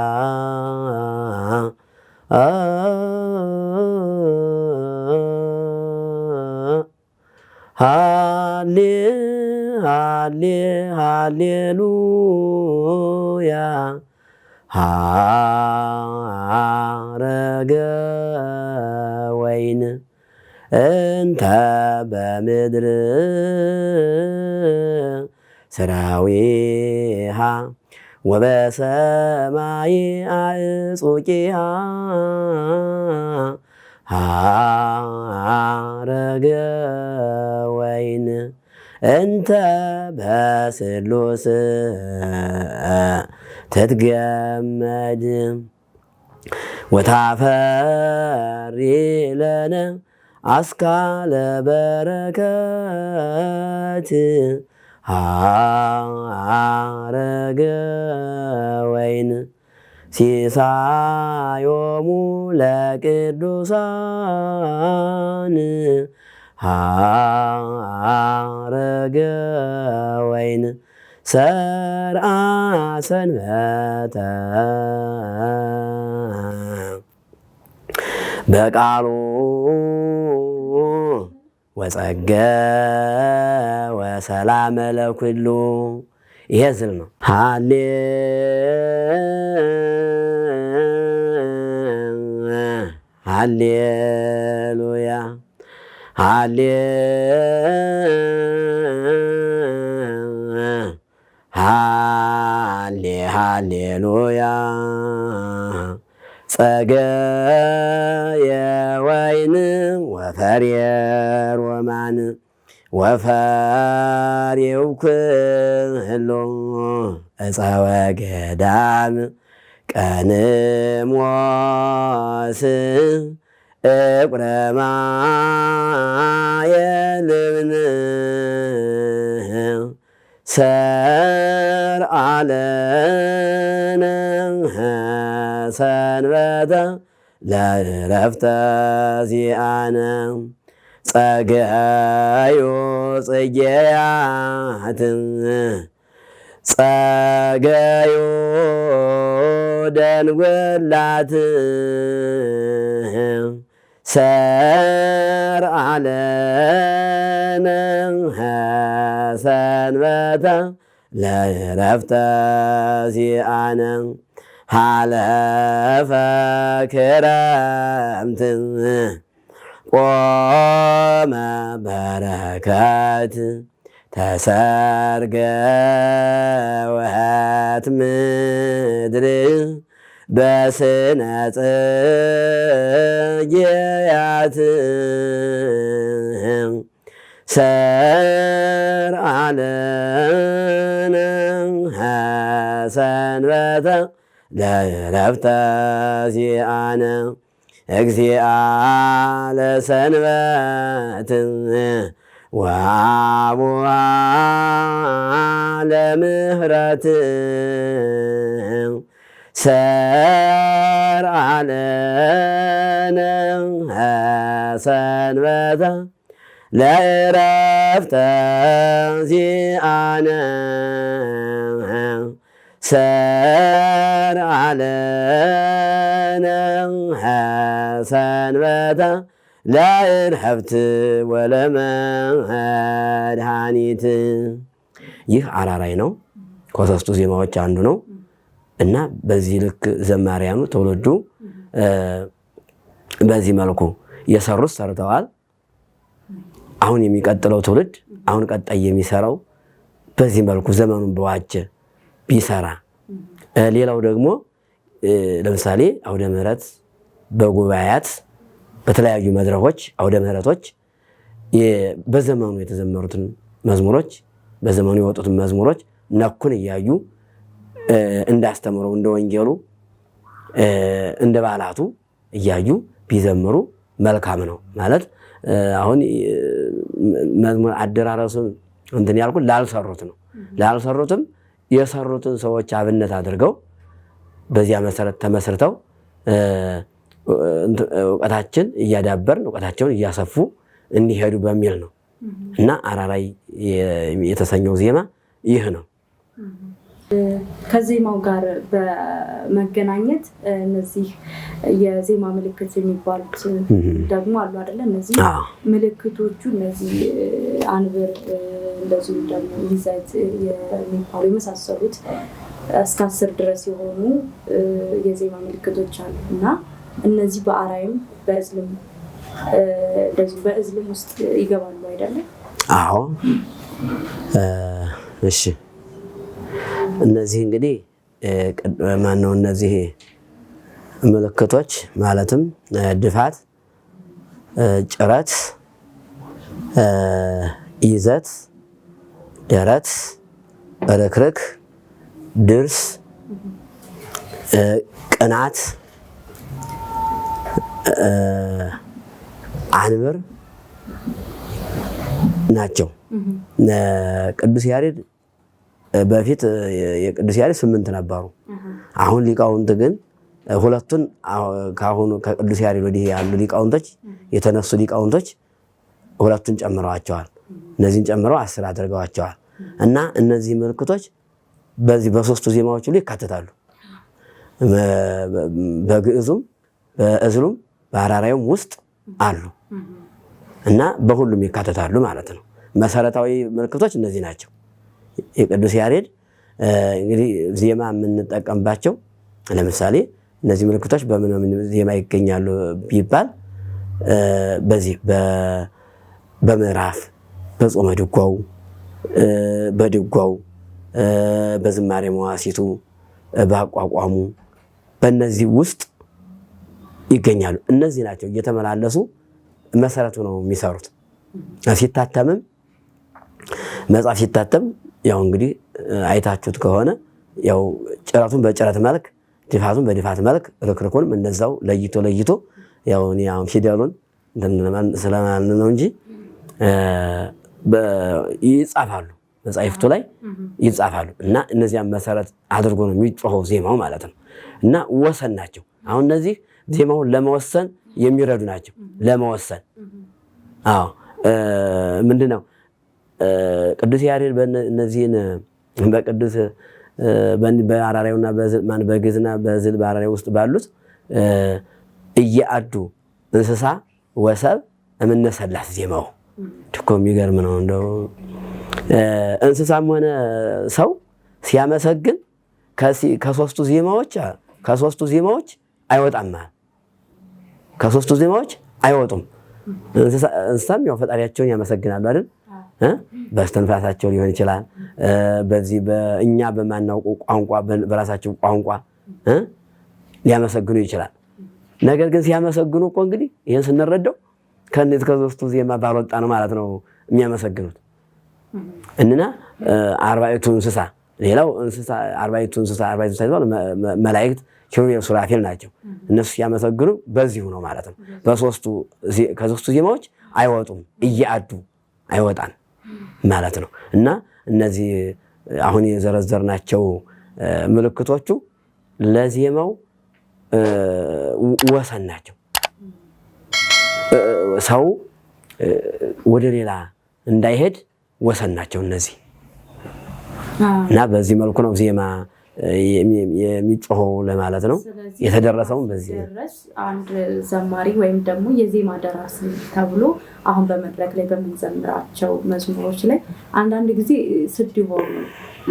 ሃሌ ሃሌ ሃሌሉያ ሐረገ ወይን እንተ በምድር ስራዊሃ ወበሰማይ አዕጹቂሃ ሐረገ ወይን እንተ በስሉስ ትትገመድ ወታፈሪ ለነ አስካለ በረከት ሐረገ ወይን ሲሳዮሙ ለቅዱሳን ሐረገ ወይን ሰርአ ሰንበተ በቃሉ ወጸገ ወሰላም ለኩሉ። ይሄ ዝል ነው። ሃሌ ሃሌሉያ ሃሌ ሃሌ ሃሌሉያ ጸገየ ወይን ወፈርየ ሮማን ወፈርየው ኩሎ ዕፀ ወገዳም ቀንሞስ እቁረማየ ልብን ሰርአ ለነ ሰንበተ ለዕረፍተ ዚአነ ጸገዩ ጽጌያት ጸገዩ ደንጎላት ሰርአ ለነ ሰንበተ ለዕረፍተ ዚአነ ሃለፈ ክረምት ቆመ በረከት ተሰርገ ወት ምድር በስነ ጽጌያት ሰርአ ለነ ሰንበተ ለዕረፍተ ዚአነ እግዚአ ለሰንበት ወአቡአ ለምህረት ሰርአ ለነ ሰንበተ ለዕረፍተ ዚአነ ሰርአ ለነ ሰንበተ ለዕረፍት ወለመድኃኒት። ይህ አራራይ ነው። ከሦስቱ ዜማዎች አንዱ ነው። እና በዚህ ልክ ዘማሪያኑ ተወለዱ በዚህ መልኩ የሰሩት ሰርተዋል። አሁን የሚቀጥለው ትውልድ አሁን ቀጣይ የሚሰራው በዚህ መልኩ ዘመኑን በዋጀ ቢሰራ። ሌላው ደግሞ ለምሳሌ አውደ ምህረት በጉባኤያት በተለያዩ መድረኮች አውደ ምህረቶች በዘመኑ የተዘመሩትን መዝሙሮች በዘመኑ የወጡትን መዝሙሮች ነኩን እያዩ እንዳስተምረው እንደ ወንጌሉ እንደ በዓላቱ እያዩ ቢዘምሩ መልካም ነው ማለት። አሁን መዝሙር አደራረሱን እንትን ያልኩት ላልሰሩት ነው። ላልሰሩትም የሰሩትን ሰዎች አብነት አድርገው በዚያ መሰረት ተመስርተው እውቀታችን እያዳበርን እውቀታቸውን እያሰፉ እንዲሄዱ በሚል ነው እና አራራይ የተሰኘው ዜማ ይህ ነው። ከዜማው ጋር በመገናኘት እነዚህ የዜማ ምልክት የሚባሉት ደግሞ አሉ አይደለ? እነዚህ ምልክቶቹ እነዚህ አንብር እንደዚሁ ደግሞ ይዘት የሚባሉ የመሳሰሉት እስከ 10 ድረስ የሆኑ የዜማ ምልክቶች አሉ እና እነዚህ በአራይም በእዝልም እንደዚሁ በእዝልም ውስጥ ይገባሉ አይደለ? አዎ። እሺ እነዚህ እንግዲህ ማነው እነዚህ ምልክቶች ማለትም ድፋት፣ ጭረት፣ ይዘት፣ ደረት፣ ርክርክ፣ ድርስ፣ ቅናት፣ አንብር ናቸው። ቅዱስ ያሬድ በፊት የቅዱስ ያሬድ 8 ነበሩ። አሁን ሊቃውንት ግን ሁለቱን ካሁኑ ከቅዱስ ያሬድ ወዲህ ያሉ ሊቃውንቶች የተነሱ ሊቃውንቶች ሁለቱን ጨምረዋቸዋል። እነዚህን ጨምረው 10 አድርገዋቸዋል እና እነዚህ ምልክቶች በዚህ በሶስቱ ዜማዎች ሁሉ ይካተታሉ። በግዕዙም በእዝሉም በአራራዩም ውስጥ አሉ እና በሁሉም ይካተታሉ ማለት ነው። መሰረታዊ ምልክቶች እነዚህ ናቸው። የቅዱስ ያሬድ እንግዲህ ዜማ የምንጠቀምባቸው ለምሳሌ እነዚህ ምልክቶች በምን ዜማ ይገኛሉ ቢባል በዚህ በምዕራፍ፣ በጾመ ድጓው፣ በድጓው፣ በዝማሬ መዋሲቱ፣ በአቋቋሙ በእነዚህ ውስጥ ይገኛሉ። እነዚህ ናቸው እየተመላለሱ መሰረቱ ነው የሚሰሩት። ሲታተምም መጽሐፍ ሲታተም ያው እንግዲህ አይታችሁት ከሆነ ያው ጭረቱን በጭረት መልክ ድፋቱን በድፋት መልክ ርክርኩንም እንደዛው ለይቶ ያው እኔ አሁን ፊደሉን ስለማን ነው እንጂ ይጻፋሉ መጽሐፍቱ ላይ ይጻፋሉ እና እነዚያን መሰረት አድርጎ ነው የሚጮኸው ዜማው ማለት ነው። እና ወሰን ናቸው። አሁን እነዚህ ዜማውን ለመወሰን የሚረዱ ናቸው። ለመወሰን አዎ ምንድነው ቅዱስ ያሬድ በእነዚህን በቅዱስ በአራራዩና በግዕዝና በእዝል በአራራዩ ውስጥ ባሉት እየአዱ እንስሳ ወሰብ እምነሰላት ዜማው እኮ የሚገርም ነው። እንደው እንስሳም ሆነ ሰው ሲያመሰግን ከሶስቱ ዜማዎች አይወጣም። ከሶስቱ ዜማዎች አይወጡም። እንስሳም ያው ፈጣሪያቸውን ያመሰግናሉ አይደል? በስተንፋሳቸው ሊሆን ይችላል። በዚህ በእኛ በማናውቀው ቋንቋ በራሳቸው ቋንቋ ሊያመሰግኑ ይችላል። ነገር ግን ሲያመሰግኑ እኮ እንግዲህ ይህን ስንረዳው ከእነዚህ ከሶስቱ ዜማ ባልወጣ ነው ማለት ነው የሚያመሰግኑት። እና አርባዕቱ እንስሳ ሌላው እንስሳ አርባዕቱ እንስሳ መላእክት ኪሩቤል ሱራፌል ናቸው። እነሱ ሲያመሰግኑ በዚሁ ነው ማለት ነው። ከሶስቱ ዜማዎች አይወጡም፣ እየአዱ አይወጣም ማለት ነው። እና እነዚህ አሁን የዘረዘርናቸው ምልክቶቹ ለዜማው ወሰን ናቸው። ሰው ወደ ሌላ እንዳይሄድ ወሰን ናቸው እነዚህ። እና በዚህ መልኩ ነው ዜማ የሚጮኸው ለማለት ነው። የተደረሰውን በዚህ አንድ ዘማሪ ወይም ደግሞ የዜማ ደራሲ ተብሎ አሁን በመድረክ ላይ በምንዘምራቸው መዝሙሮች ላይ አንዳንድ ጊዜ ስድ የሆኑ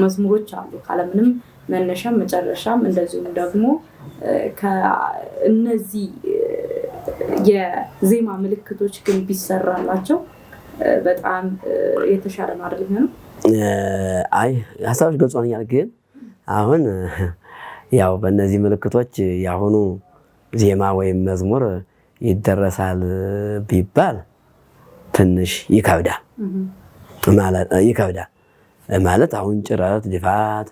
መዝሙሮች አሉ። ካለምንም መነሻም መጨረሻም እንደዚሁም ደግሞ ከእነዚህ የዜማ ምልክቶች ግን ቢሰራላቸው በጣም የተሻለ ነው አይደል? ነው አይ ሀሳቦች ገልጾኛል። ግን አሁን ያው በእነዚህ ምልክቶች ያሁኑ ዜማ ወይም መዝሙር ይደረሳል ቢባል ትንሽ ይከብዳል ማለት አሁን ጭረት፣ ድፋት፣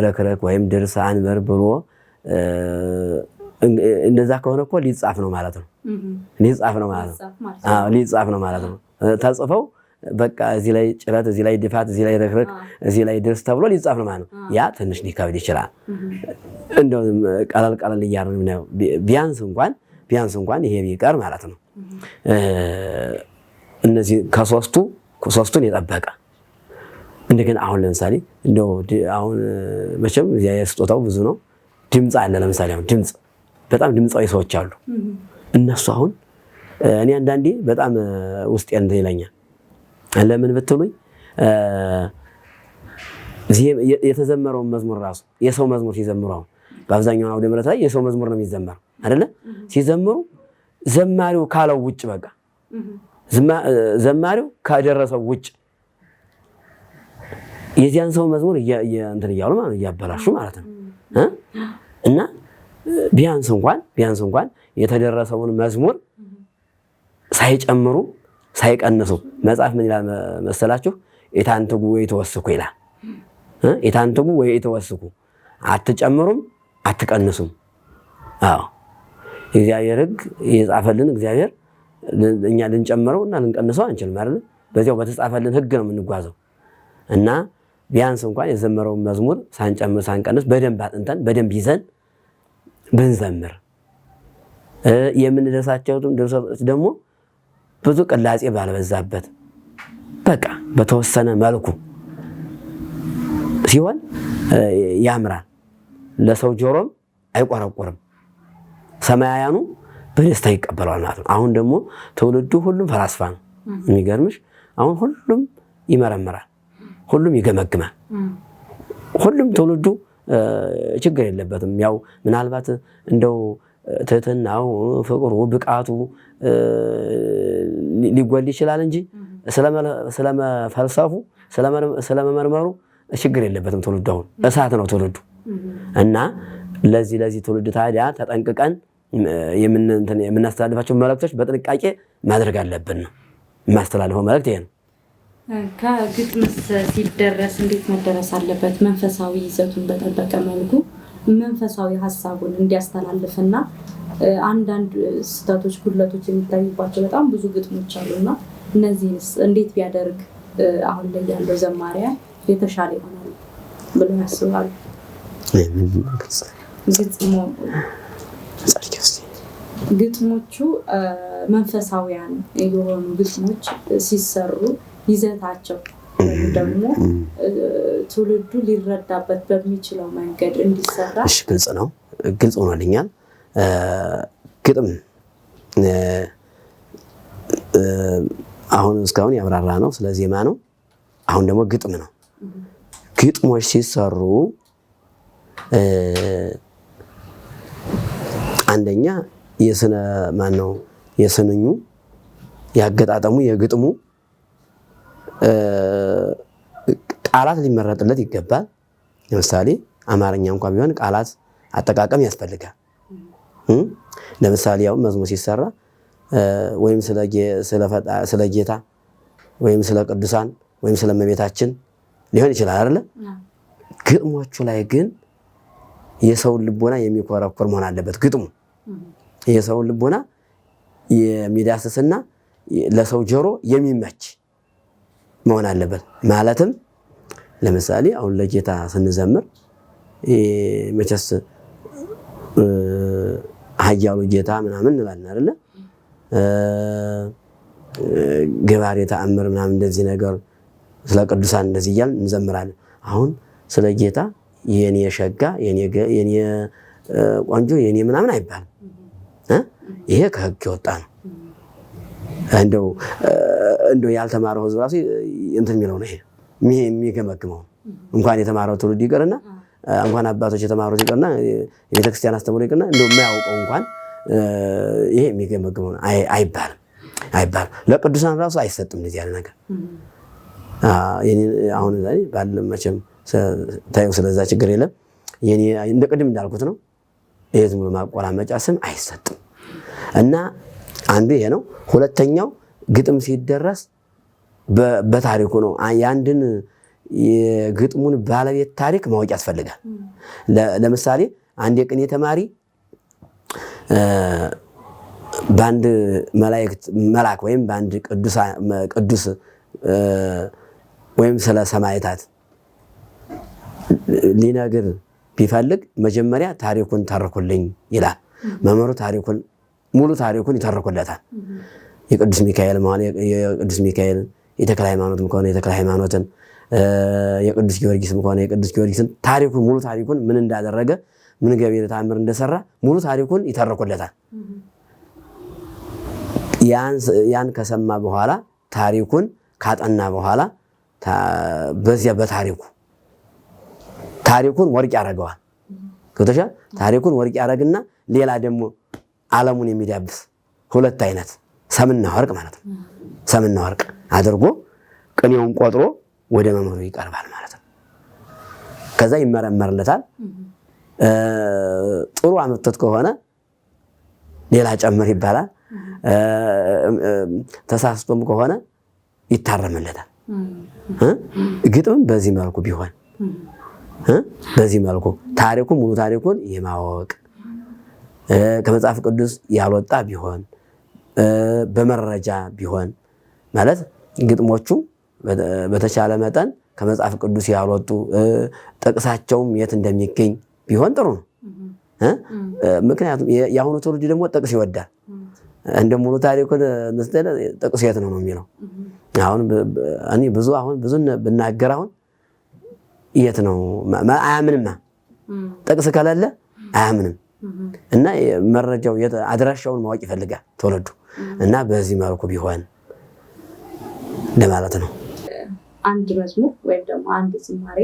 ረክረክ ወይም ድርስ አንበር ብሎ እንደዛ ከሆነ እኮ ሊጻፍ ነው ማለት ነው። ሊጻፍ ነው ማለት ነው። ተጽፈው በቃ እዚህ ላይ ጭረት፣ እዚህ ላይ ድፋት፣ እዚህ ላይ ረክረክ፣ እዚህ ላይ ድርስ ተብሎ ሊጻፍ ነው ማለት ነው። ያ ትንሽ ሊከብድ ይችላል። እንደው ቀለል እያደረግን ነው። ቢያንስ እንኳን ይሄ ቢቀር ማለት ነው። እነዚህ ከሶስቱን የጠበቀ እንደገና አሁን ለምሳሌ እንደው አሁን መቼም የስጦታው ብዙ ነው። ድምፅ አለ። ለምሳሌ አሁን በጣም ድምፃዊ ሰዎች አሉ። እነሱ አሁን እኔ አንዳንዴ በጣም ውስጥ እንትን ይለኛል። ለምን ብትሉኝ የተዘመረውን መዝሙር ራሱ የሰው መዝሙር ሲዘምሩ አሁን በአብዛኛው አውደ ምሕረት ላይ የሰው መዝሙር ነው የሚዘመረው አይደለ? ሲዘምሩ ዘማሪው ካለው ውጭ በቃ ዘማሪው ካደረሰው ውጭ የዚያን ሰው መዝሙር እንትን እያሉ ማለት እያበላሹ ማለት ነው። እና ቢያንስ እንኳን የተደረሰውን መዝሙር ሳይጨምሩ ሳይቀንሱ መጽሐፍ ምን ይላል መሰላችሁ? የታንትጉ ወይ ተወስኩ ይላል። የታንትጉ ወይ ተወስኩ፣ አትጨምሩም አትቀንሱም። አዎ የእግዚአብሔር ሕግ የጻፈልን እግዚአብሔር እኛ ልንጨምረውና ልንቀንሰው አንችልም አይደል? በዚያው በተጻፈልን ሕግ ነው የምንጓዘው። እና ቢያንስ እንኳን የዘመረውን መዝሙር ሳንጨምር ሳንቀንስ በደንብ አጥንተን በደንብ ይዘን ብንዘምር የምንደርሳቸው ድርሰቶች ደግሞ ብዙ ቅላጼ ባልበዛበት በቃ በተወሰነ መልኩ ሲሆን ያምራል፣ ለሰው ጆሮም አይቆረቆርም፣ ሰማያውያኑ በደስታ ይቀበላል ማለት ነው። አሁን ደግሞ ትውልዱ ሁሉም ፈላስፋ ነው። የሚገርምሽ አሁን ሁሉም ይመረምራል፣ ሁሉም ይገመግማል። ሁሉም ትውልዱ ችግር የለበትም። ያው ምናልባት እንደው ትህትናው፣ ፍቅሩ፣ ብቃቱ ሊጎል ይችላል እንጂ ስለመፈልሰፉ ስለመመርመሩ ችግር የለበትም። ትውልዱ አሁን እሳት ነው ትውልዱ። እና ለዚህ ትውልድ ታዲያ ተጠንቅቀን የምናስተላልፋቸው መልእክቶች በጥንቃቄ ማድረግ አለብን ነው የማስተላልፈው መልእክት ይሄ ነው። ከግጥምስ ሲደረስ እንዴት መደረስ አለበት? መንፈሳዊ ይዘቱን በጠበቀ መልኩ መንፈሳዊ ሀሳቡን እንዲያስተላልፍና አንዳንድ ስህተቶች፣ ጉድለቶች የሚታዩባቸው በጣም ብዙ ግጥሞች አሉና እነዚህንስ እንዴት ቢያደርግ አሁን ላይ ያለው ዘማሪያ የተሻለ ይሆናል ብለው ያስባሉ? ግጥሞቹ መንፈሳዊያን የሆኑ ግጥሞች ሲሰሩ ይዘታቸው ደግሞ ትውልዱ ሊረዳበት በሚችለው መንገድ እንዲሰራ ግልጽ ነው። ግልጽ ሆኖልኛል። ግጥም አሁን እስካሁን ያብራራ ነው ስለ ዜማ ነው። አሁን ደግሞ ግጥም ነው። ግጥሞች ሲሰሩ አንደኛ የስንኙ ያገጣጠሙ የግጥሙ ቃላት ሊመረጥለት ይገባል። ለምሳሌ አማርኛ እንኳን ቢሆን ቃላት አጠቃቀም ያስፈልጋል። ለምሳሌ ያው መዝሙር ሲሰራ ወይም ስለ ጌታ ወይም ስለ ቅዱሳን ወይም ስለ እመቤታችን ሊሆን ይችላል አይደል? ግጥሞቹ ላይ ግን የሰውን ልቦና የሚኮረኮር መሆን አለበት። ግጥሙ የሰውን ልቦና የሚዳስስና ለሰው ጆሮ የሚመች መሆን አለበት። ማለትም ለምሳሌ አሁን ለጌታ ስንዘምር መቼስ ኃያሉ ጌታ ምናምን እንላለን አይደለ? ገባሬ ተአምር ምናምን እንደዚህ ነገር ስለ ቅዱሳን እንደዚህ እያልን እንዘምራለን። አሁን ስለ ጌታ የኔ ሸጋ የኔ ቆንጆ የኔ ምናምን አይባልም። ይሄ ከሕግ የወጣ ነው። እንደው ያልተማረው ሕዝብ ራሱ እንትን የሚለው ነው። ይሄ የሚገመግመው እንኳን የተማረው ትውልድ ይቀርና እንኳን አባቶች የተማሩት ይቅርና የቤተክርስቲያን አስተምሮ ይቅርና እንደው የማያውቀው እንኳን ይሄ የሚገመግመው አይባልም። ለቅዱሳን ራሱ አይሰጥም እንደዚህ ያለ ነገር። አሁን ባለ መቼም ታዩ ስለዛ ችግር የለም። እንደ ቅድም እንዳልኩት ነው። ይሄ ዝም ብሎ ማቆላመጫ ስም አይሰጥም እና አንዱ ይሄ ነው። ሁለተኛው ግጥም ሲደረስ በታሪኩ ነው። የአንድን የግጥሙን ባለቤት ታሪክ ማወቅ ያስፈልጋል። ለምሳሌ አንድ የቅኔ ተማሪ በአንድ መልአክ ወይም በአንድ ቅዱስ ወይም ስለ ሰማዕታት ሊነግር ቢፈልግ መጀመሪያ ታሪኩን ተርኩልኝ ይላል። መምህሩ ሙሉ ታሪኩን ይተርኩለታል። የቅዱስ ሚካኤል የቅዱስ ሚካኤልን፣ የተክለ ሃይማኖትም ከሆነ የተክለ ሃይማኖትን፣ የቅዱስ ጊዮርጊስም ከሆነ የቅዱስ ጊዮርጊስን ሙሉ ታሪኩን ምን እንዳደረገ ምን ገቢረ ተአምር እንደሰራ ሙሉ ታሪኩን ይተርኩለታል። ያን ከሰማ በኋላ ታሪኩን ካጠና በኋላ በዚያ ታሪኩን ወርቅ ያደርገዋል። ገብቶሻል? ታሪኩን ወርቅ ያደርግና ሌላ ደግሞ ዓለሙን የሚዳብስ ሁለት አይነት ሰምና ወርቅ ማለት ነው። ሰምና ወርቅ አድርጎ ቅኔውን ቆጥሮ ወደ መምህሩ ይቀርባል ማለት ነው። ከዛ ይመረመርለታል። ጥሩ አመጣጥ ከሆነ ሌላ ጨምር ይባላል። ተሳስቶም ከሆነ ይታረምለታል። ግጥም በዚህ መልኩ ቢሆን በዚህ መልኩ ሙሉ ታሪኩን የማወቅ ከመጽሐፍ ቅዱስ ያልወጣ ቢሆን በመረጃ ቢሆን ማለት ግጥሞቹ በተቻለ መጠን ከመጽሐፍ ቅዱስ ያልወጡ ጥቅሳቸውም የት እንደሚገኝ ቢሆን ጥሩ ነው። ምክንያቱም የአሁኑ ትውልድ ደግሞ ጥቅስ ይወዳል። እንደ ሙሉ ታሪኩን ጥቅስ የት ነው የሚለው። አሁን ብዙ ብናገር አሁን የት ነው አያምንማ። ጥቅስ ከሌለ አያምንም እና መረጃው አድራሻውን ማወቅ ይፈልጋል ትውልዱ እና በዚህ መልኩ ቢሆን ለማለት ነው። አንድ መዝሙር ወይም ደግሞ አንድ ዝማሬ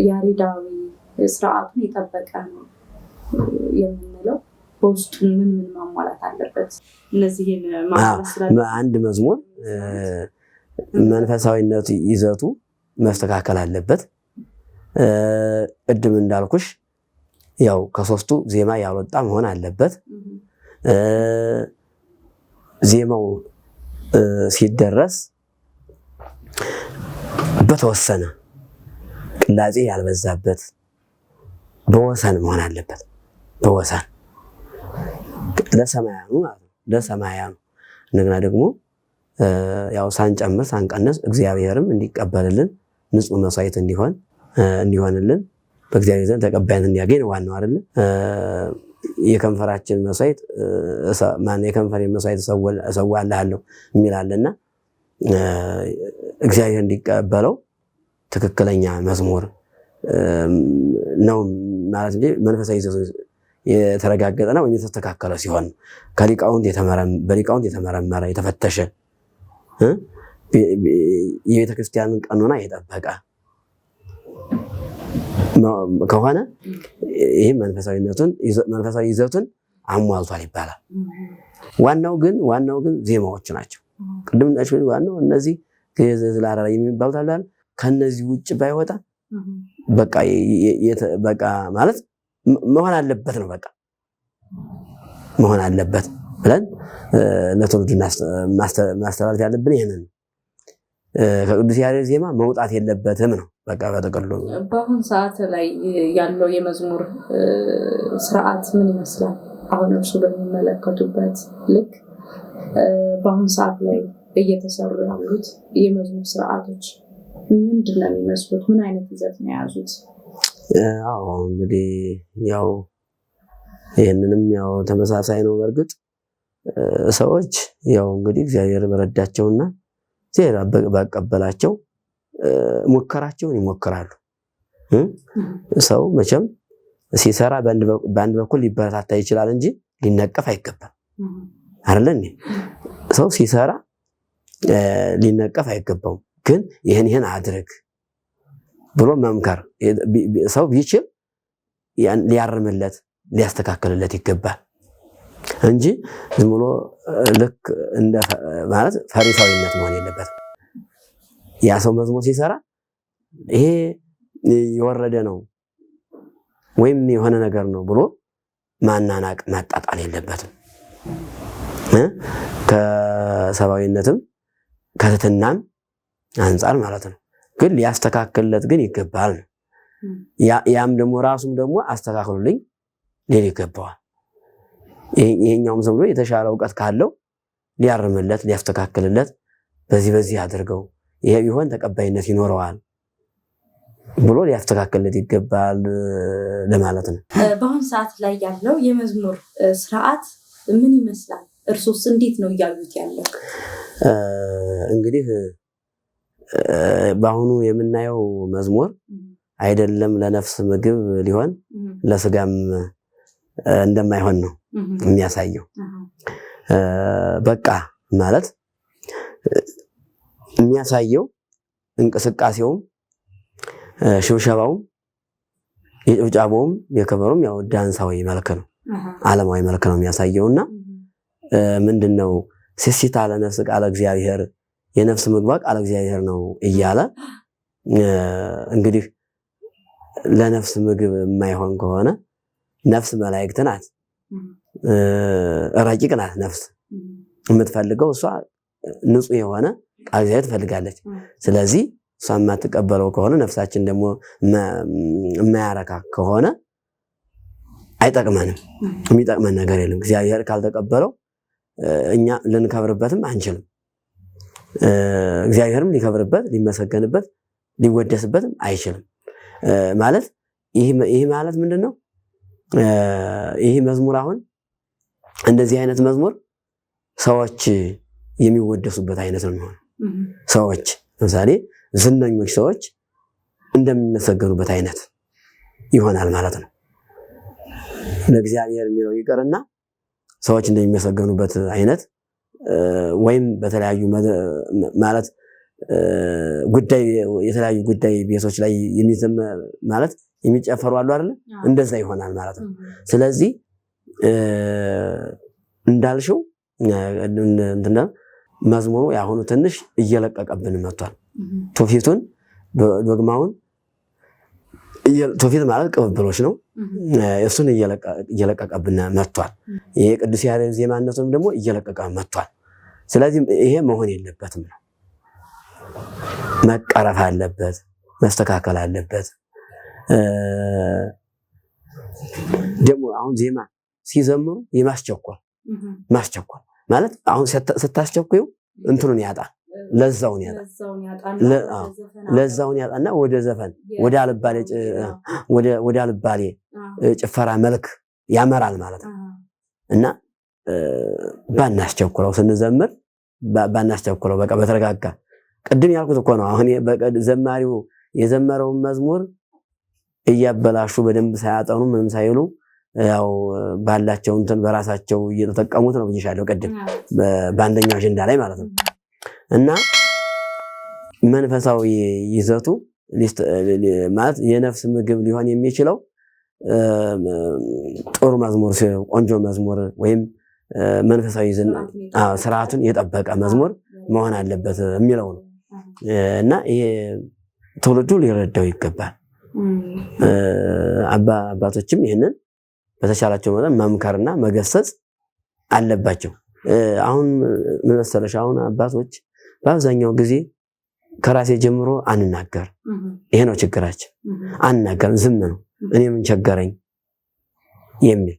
ያሬዳዊ ስርዓቱን የጠበቀ ነው የምንለው በውስጡ ምን ማሟላት አለበት? እነዚህን አንድ መዝሙር መንፈሳዊነቱ ይዘቱ መስተካከል አለበት። ቅድም እንዳልኩሽ ያው ከሶስቱ ዜማ ያልወጣ መሆን አለበት። ዜማው ሲደረስ በተወሰነ ቅላጼ ያልበዛበት በወሰን መሆን አለበት። በወሰን ለሰማያኑ ማለት ነው። ለሰማያኑ እንደገና ደግሞ ያው ሳንጨምር ሳንቀንስ እግዚአብሔርም እንዲቀበልልን ንጹህ መስዋዕት እንዲሆንልን በእግዚአብሔር ዘንድ ተቀባይነት እንዲያገኝ ዋናው አይደል? የከንፈራችን መስዋዕት የከንፈሬን መስዋዕት እሰዋልሃለሁ የሚላለና እግዚአብሔር እንዲቀበለው ትክክለኛ መዝሙር ነው ማለት እንጂ መንፈሳዊ የተረጋገጠ ነው የተስተካከለ ሲሆን በሊቃውንት የተመረመረ የተፈተሸ የቤተክርስቲያንን ቀኖና የጠበቀ ከሆነ ይህ መንፈሳዊ ይዘቱን አሟልቷል ይባላል። ዋናው ግን ዜማዎች ናቸው። ቅድም ዋናው እነዚህ ግዕዝ የሚባሉት አሉ። ከነዚህ ውጭ ባይወጣ በቃ ማለት መሆን አለበት ነው። በቃ መሆን አለበት ብለን ለትውልዱ ማስተላለፍ ያለብን ይሄንን ነው። ከቅዱስ ያሬድ ዜማ መውጣት የለበትም ነው። በቃ በተቀሉ በአሁን ሰዓት ላይ ያለው የመዝሙር ስርዓት ምን ይመስላል? አሁን እርሱ በሚመለከቱበት ልክ በአሁን ሰዓት ላይ እየተሰሩ ያሉት የመዝሙር ስርዓቶች ምንድን ነው የሚመስሉት? ምን አይነት ይዘት ነው የያዙት? እንግዲህ ያው ይህንንም ያው ተመሳሳይ ነው። በእርግጥ ሰዎች ያው እንግዲህ እግዚአብሔር በረዳቸውና እግዚአብሔር ባቀበላቸው ሙከራቸውን ይሞክራሉ። ሰው መቼም ሲሰራ በአንድ በኩል ሊበረታታ ይችላል እንጂ ሊነቀፍ አይገባም አይደል እንዴ? ሰው ሲሰራ ሊነቀፍ አይገባውም። ግን ይሄን አድርግ ብሎ መምከር ሰው ቢችል ሊያርምለት ሊያስተካክልለት ይገባል እንጂ ዝም ብሎ ልክ እንደ ማለት ፈሪሳዊነት መሆን የለበትም። ያ ሰው መዝሙር ሲሰራ ይሄ የወረደ ነው ወይም የሆነ ነገር ነው ብሎ ማናናቅ ማጣጣል የለበትም። ከሰባዊነትም ከትህትናም አንፃር ማለት ነው። ግን ሊያስተካክልለት ግን ይገባል ነው። ያም ደግሞ ራሱም ደግሞ አስተካክሉልኝ ሊል ይገባዋል። ይሄኛውም ሰው የተሻለ እውቀት ካለው ሊያርምለት ሊያስተካክልለት በዚህ አድርገው ይሄ ቢሆን ተቀባይነት ይኖረዋል ብሎ ሊያስተካክልለት ይገባል ለማለት ነው። በአሁን ሰዓት ላይ ያለው የመዝሙር ስርዓት ምን ይመስላል? እርሶስ እንዴት ነው እያዩት ያለው? እንግዲህ በአሁኑ የምናየው መዝሙር አይደለም ለነፍስ ምግብ ሊሆን ለስጋም እንደማይሆን ነው የሚያሳየው። በቃ ማለት የሚያሳየው እንቅስቃሴውም ሽብሸባውም የጭብጫቦም የከበሩም ያው ዳንሳዊ መልክ ነው፣ ዓለማዊ መልክ ነው የሚያሳየውና ምንድነው ስሲት አለ ነፍስ ቃለ እግዚአብሔር የነፍስ ምግቧ ቃለ እግዚአብሔር ነው እያለ እንግዲህ ለነፍስ ምግብ የማይሆን ከሆነ ነፍስ መላእክት ናት፣ ረቂቅ ናት። ነፍስ የምትፈልገው እሷ ንጹህ የሆነ ቃለ እግዚአብሔር ትፈልጋለች። ስለዚህ እሷ የማትቀበለው ከሆነ ነፍሳችን ደግሞ የማያረካ ከሆነ አይጠቅመንም፣ የሚጠቅመን ነገር የለም። እግዚአብሔር ካልተቀበለው እኛ ልንከብርበትም አንችልም። እግዚአብሔርም ሊከብርበት ሊመሰገንበት ሊወደስበትም አይችልም። ማለት ይህ ማለት ምንድነው? ይህ መዝሙር አሁን እንደዚህ አይነት መዝሙር ሰዎች የሚወደሱበት አይነት ነው የሚሆነው። ሰዎች ለምሳሌ ዝነኞች ሰዎች እንደሚመሰገኑበት አይነት ይሆናል ማለት ነው። ለእግዚአብሔር የሚለው ይቀርና ሰዎች እንደሚመሰገኑበት አይነት ወይም በተለያዩ ማለት ጉዳይ የተለያዩ ጉዳይ ቤቶች ላይ ማለት የሚጨፈሩ አሉ አይደል? እንደዛ ይሆናል ማለት ነው። ስለዚህ እንዳልሽው መዝሙሩ ያሁኑ ትንሽ እየለቀቀብን መጥቷል። ትውፊቱን ዶግማውን ትውፊት ማለት ቅብብሎች ነው። እሱን እየለቀቀብን መጥቷል። ይሄ ቅዱስ ያሬድ ዜማነቱንም ደግሞ እየለቀቀ መጥቷል። ስለዚህ ይሄ መሆን የለበትም ነው፣ መቀረፍ አለበት፣ መስተካከል አለበት። ደግሞ አሁን ዜማ ሲዘምሩ የማስቸኮል ማለት አሁን ስታስቸኩዩ እንትኑን ያጣል፣ ለዛውን ያጣና ወደ ዘፈን ወደ አልባሌ ጭፈራ መልክ ያመራል ማለት ነው። እና ባናስቸኩለው ስንዘምር ባናስቸኩለው በቃ በተረጋጋ ቅድም ያልኩት እኮ ነው። አሁን ዘማሪው የዘመረውን መዝሙር እያበላሹ በደንብ ሳያጠኑ ምንም ሳይሉ ያው ባላቸው እንትን በራሳቸው እየተጠቀሙት ነው ብዬሻለሁ ቅድም በአንደኛው አጀንዳ ላይ ማለት ነው። እና መንፈሳዊ ይዘቱ ማለት የነፍስ ምግብ ሊሆን የሚችለው ጥሩ መዝሙር ቆንጆ መዝሙር ወይም መንፈሳዊ ስርዓቱን የጠበቀ መዝሙር መሆን አለበት የሚለው ነው። እና ይሄ ትውልዱ ሊረዳው ይገባል። አባቶችም ይሄንን በተቻላቸው መጠን መምከርና መገሰጽ አለባቸው። አሁን ምን መሰለሽ፣ አሁን አባቶች በአብዛኛው ጊዜ ከራሴ ጀምሮ አንናገር፣ ይሄ ነው ችግራችን። አንናገርም፣ ዝም ነው። እኔ ምን ቸገረኝ የሚል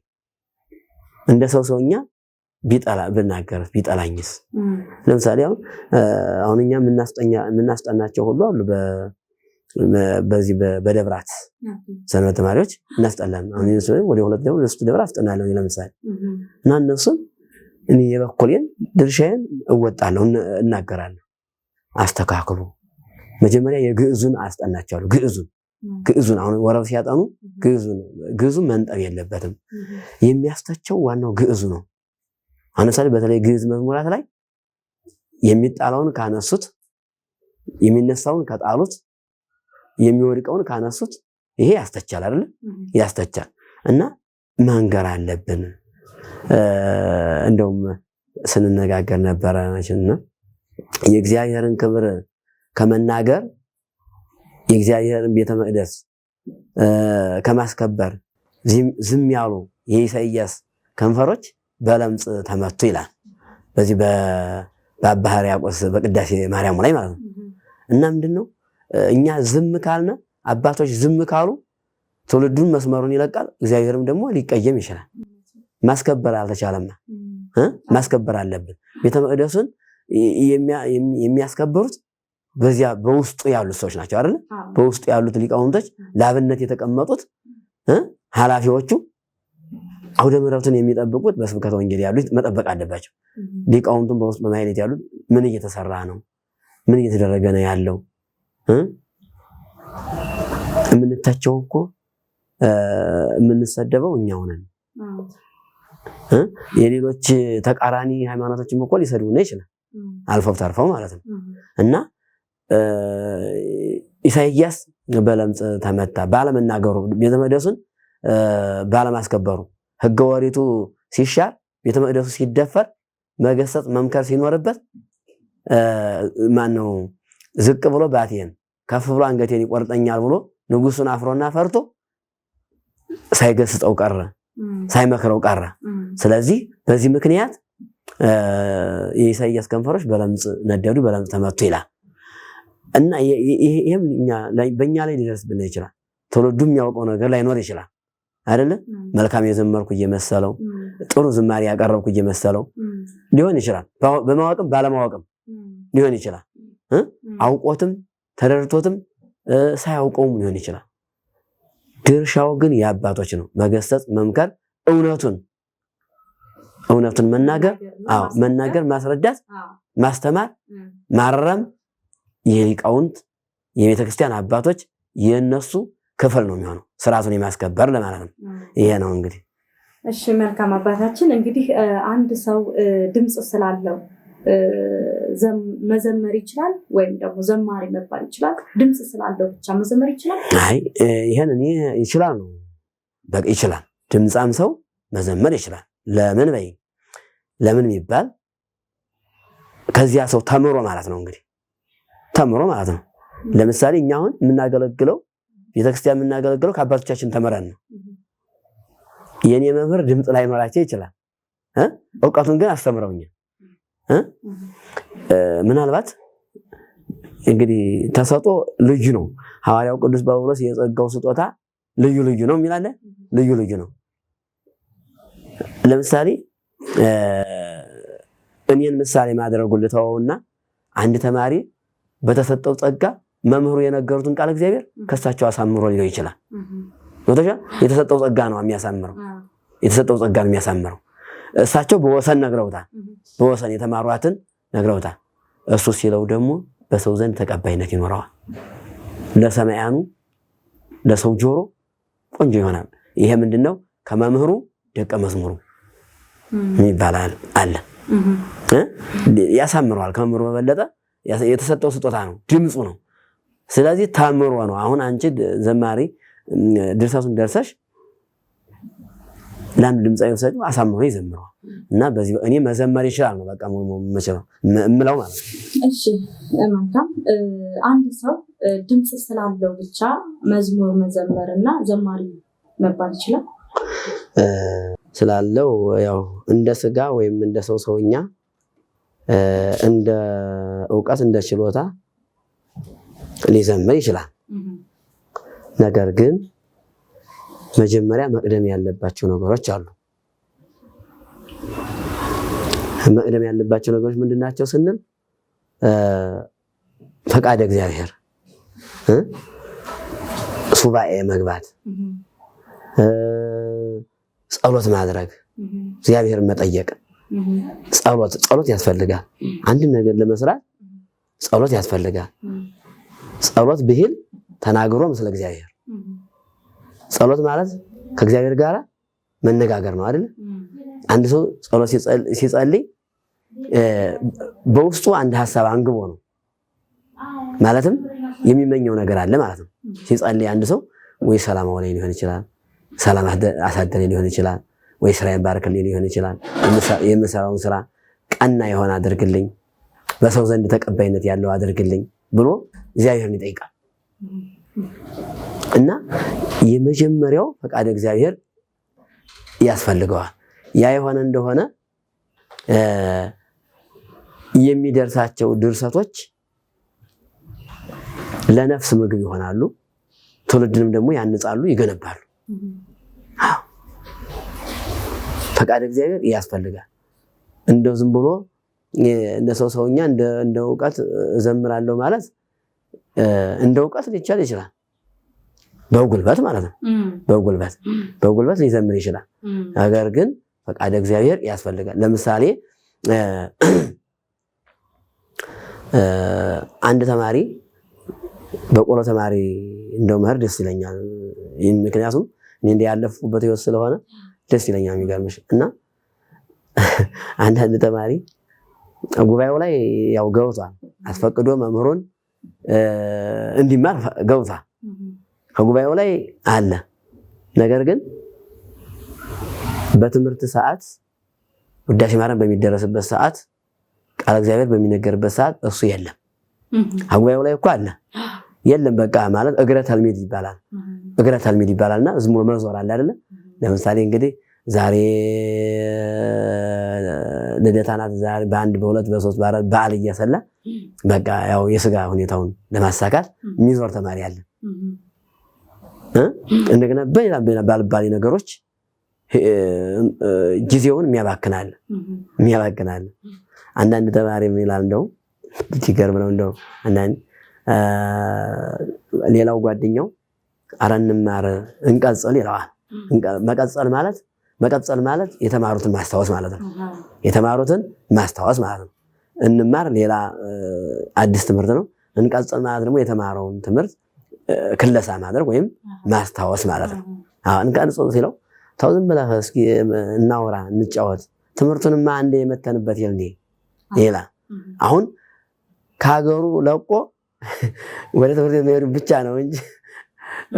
እንደ ሰውኛ ብናገር ቢጠላኝስ? ለምሳሌ አሁን እኛ የምናስጠናቸው ሁሉ አሉ። በዚህ በደብራት ሰንበት ተማሪዎች እናስጠላለን። አሁን ወደ 2 ደብር አስጠናለሁ ለምሳሌ። እና እነሱን እኔ የበኩሌን ድርሻዬን እወጣለሁ፣ እናገራለሁ። አስተካክሉ። መጀመሪያ የግዕዙን አስጠናቸዋለሁ። ግዕዙን አሁን ወረብ ሲያጠኑ ግዕዙን መንጠብ የለበትም። የሚያስተቸው ዋናው ግዕዙ ነው። አሁን ለምሳሌ በተለይ ግዕዝ መዝሙራት ላይ የሚጣላውን ካነሱት፣ የሚነሳውን ከጣሉት፣ የሚወድቀውን ካነሱት ይሄ ያስተቻል አይደል? ያስተቻል እና መንገር አለብን። እንደውም ስንነጋገር ነበረ እና የእግዚአብሔርን ክብር ከመናገር የእግዚአብሔርን ቤተ መቅደስ ከማስከበር ዝም ያሉ የኢሳይያስ ከንፈሮች በለምጽ ተመቱ ይላል። በዚህ በአባ ሕርያቆስ በቅዳሴ ማርያም ላይ ማለት ነው። እና ምንድነው እኛ ዝም ካልነ አባቶች ዝም ካሉ ትውልዱን መስመሩን ይለቃል። እግዚአብሔርም ደግሞ ሊቀየም ይችላል። ማስከበር አልተቻለማ ማስከበር አለብን። ቤተ መቅደሱን የሚያስከብሩት በዚያ በውስጡ ያሉት ሰዎች ናቸው አይደል? በውስጡ ያሉት ሊቃውንቶች ለአብነት የተቀመጡት ኃላፊዎቹ አውደ ምሕረቱን የሚጠብቁት በስብከተ ወንጌል ያሉት መጠበቅ አለባቸው። ሊቃውንቱን በውስጥ በማይሌት ያሉት ምን እየተሰራ ነው? ምን እየተደረገ ነው ያለው? የምንታቸው እኮ የምንሰደበው እኛው ነን። የሌሎች ተቃራኒ ሃይማኖቶችም እኮ ሊሰድቡና ይችላል አልፈው ተርፈው ማለት ነው። እና ኢሳይያስ በለምጽ ተመታ ባለመናገሩ ቤተ መቅደሱን ባለማስከበሩ ሕገ ኦሪቱ ሲሻር ቤተ መቅደሱ ሲደፈር መገሰጽ መምከር ሲኖርበት ማነው ዝቅ ብሎ ባቴን ከፍ ብሎ አንገቴን ይቆርጠኛል ብሎ ንጉሱን አፍሮና ፈርቶ ሳይገስጠው ቀረ፣ ሳይመክረው ቀረ። ስለዚህ በዚህ ምክንያት የኢሳይያስ ከንፈሮች በለምጽ ነደዱ፣ በለምጽ ተመቱ ይላል እና ይሄም በእኛ ላይ ሊደርስብን ይችላል። ትውልዱ የሚያውቀው ነገር ላይኖር ይችላል አይደለ? መልካም የዘመርኩ እየመሰለው ጥሩ ዝማሬ ያቀረብኩ እየመሰለው ሊሆን ይችላል። በማወቅም ባለማወቅም ሊሆን ይችላል። አውቆትም ተረድቶትም ሳያውቀውም ሊሆን ይችላል። ድርሻው ግን የአባቶች ነው። መገሰጽ፣ መምከር፣ እውነቱን መናገር፣ መናገር፣ ማስረዳት፣ ማስተማር፣ ማረም የሊቃውንት የቤተክርስቲያን አባቶች የነሱ ክፍል ነው የሚሆነው ስርዓቱን የማስከበር ለማለት ነው። ይሄ ነው እንግዲህ። እሺ መልካም አባታችን፣ እንግዲህ አንድ ሰው ድምጽ ስላለው መዘመር ይችላል ወይም ደግሞ ዘማሪ መባል ይችላል? ድምጽ ስላለው ብቻ መዘመር ይችላል? አይ ይሄን እኔ ይችላል ነው በቃ ይችላል። ድምጻም ሰው መዘመር ይችላል። ለምን ይባል ከዚያ ሰው ተምሮ ማለት ነው። እንግዲህ ተምሮ ማለት ነው። ለምሳሌ እኛ አሁን የምናገለግለው ቤተክርስቲያን የምናገለግለው ከአባቶቻችን ተምረን ነው። የኔ መምህር ድምጽ ላይ ኖራቸው ይችላል፣ እውቀቱን ግን አስተምረውኛል። ምናልባት እንግዲህ ተሰጦ ልዩ ነው። ሐዋርያው ቅዱስ ጳውሎስ የጸጋው ስጦታ ልዩ ነው የሚላለ ልዩ ነው። ለምሳሌ እኔን ምሳሌ ማድረጉን ልተወውና አንድ ተማሪ በተሰጠው ጸጋ መምህሩ የነገሩትን ቃል እግዚአብሔር ከሳቸው አሳምሮ ሊለው ይችላል። የተሰጠው ጸጋ ነው የሚያሳምረው። የተሰጠው ጸጋ ነው የሚያሳምረው። እሳቸው በወሰን ነግረውታል። በወሰን የተማሯትን ነግረውታል። እሱ ሲለው ደግሞ በሰው ዘንድ ተቀባይነት ይኖረዋል። ለሰማያኑ ለሰው ጆሮ ቆንጆ ይሆናል። ይሄ ምንድነው? ከመምህሩ ደቀ መዝሙሩ ይባላል አለ። ያሳምረዋል። ከመምህሩ በበለጠ የተሰጠው ስጦታ ነው፣ ድምፁ ነው። ስለዚህ ታምሮ ነው። አሁን አንቺ ዘማሪ ድርሰቱን ደርሰሽ ለአንድ ድምጻዊ ወሰደው አሳምሮ ይዘምረዋል እና በዚህ እኔ መዘመር ይችላል ነው በቃ መቼም እምለው ማለት ነው። እሺ መልካም። አንድ ሰው ድምጽ ስላለው ብቻ መዝሙር መዘመር እና ዘማሪ መባል ይችላል? ስላለው ያው እንደ ስጋ ወይም እንደ ሰውኛ እንደ ዕውቀት እንደ ችሎታ ሊዘምር ይችላል። ነገር ግን መጀመሪያ መቅደም ያለባቸው ነገሮች አሉ። መቅደም ያለባቸው ነገሮች ምንድናቸው ስንል ፈቃደ እግዚአብሔር፣ ሱባኤ መግባት፣ ጸሎት ማድረግ፣ እግዚአብሔር መጠየቅ። ጸሎት ያስፈልጋል። አንድ ነገር ለመስራት ጸሎት ያስፈልጋል። ጸሎት ብሂል ተናግሮ ምስለ እግዚአብሔር። ጸሎት ማለት ከእግዚአብሔር ጋር መነጋገር ነው አይደል? አንድ ሰው ጸሎት ሲጸልይ በውስጡ አንድ ሐሳብ አንግቦ ነው። ማለትም የሚመኘው ነገር አለ ማለት ነው። ሲጸልይ አንድ ሰው ወይ ሰላም አውለኝ ሊሆን ይችላል፣ ሰላም አሳደረኝ ሊሆን ይችላል፣ ወይ ስራዬን ባርክልኝ ሊሆን ይችላል። የምሰራውን ስራ ቀና የሆነ አድርግልኝ፣ በሰው ዘንድ ተቀባይነት ያለው አድርግልኝ ብሎ እግዚአብሔርን ይጠይቃል። እና የመጀመሪያው ፈቃደ እግዚአብሔር ያስፈልገዋል። ያ የሆነ እንደሆነ የሚደርሳቸው ድርሰቶች ለነፍስ ምግብ ይሆናሉ፣ ትውልድንም ደግሞ ያንጻሉ፣ ይገነባሉ። ፈቃደ እግዚአብሔር ያስፈልጋል። እንደው ዝም ብሎ እንደ ሰውኛ እንደ እውቀት እዘምራለሁ ማለት እንደ እውቀት ሊቻል ይችላል። በጉልበት ማለት ነው። በጉልበት ሊዘምር ይችላል። ነገር ግን ፈቃደ እግዚአብሔር ያስፈልጋል። ለምሳሌ አንድ ተማሪ በቆሎ ተማሪ እንደው መሄድ ደስ ይለኛል። ምክንያቱም እኔ ያለፍኩበት ህይወት ስለሆነ ደስ ይለኛል። የሚገርምሽ እና አንድ ተማሪ ጉባኤው ላይ ያው ገብቷል፣ አስፈቅዶ መምህሩን እንዲማር ገብቷል። ከጉባኤው ላይ አለ። ነገር ግን በትምህርት ሰዓት ውዳሴ ማርያም በሚደረስበት ሰዓት ቃል እግዚአብሔር በሚነገርበት ሰዓት እሱ የለም። ጉባኤው ላይ እኮ አለ የለም። በቃ ማለት እግረ ተልሚድ ይባላል። እግረ ተልሚድ ይባላልና ዝም ብሎ መዞር አለ አይደለ? ለምሳሌ እንግዲህ ዛሬ ልደታ ናት። ዛሬ በአንድ በሁለት በሶስት በአራት በዓል እያሰላ በቃ ያው የስጋ ሁኔታውን ለማሳካት የሚዞር ተማሪ አለ። እንደገና በሌላ ባልባሌ ነገሮች ጊዜውን የሚያባክናል። አንዳንድ ተማሪ ምን ይላል እንደው ይገርም ነው። እንደው አንዳንድ ሌላው ጓደኛው ኧረ እንማር እንቀጽል ይለዋል። መቀጸል ማለት የተማሩትን ማስታወስ ማለት ነው። የተማሩትን ማስታወስ ማለት ነው። እንማር ሌላ አዲስ ትምህርት ነው። እንቀጽል ማለት ደግሞ የተማረውን ትምህርት ክለሳ ማድረግ ወይም ማስታወስ ማለት ነው። እንቀጽል ሲለው ተው ዝም ብለህ እስኪ እናውራ እንጫወት፣ ትምህርቱንማ አንዴ የመተንበት ይላ አሁን ከሀገሩ ለቆ ወደ ትምህርት ቤት መሄዱ ብቻ ነው እንጂ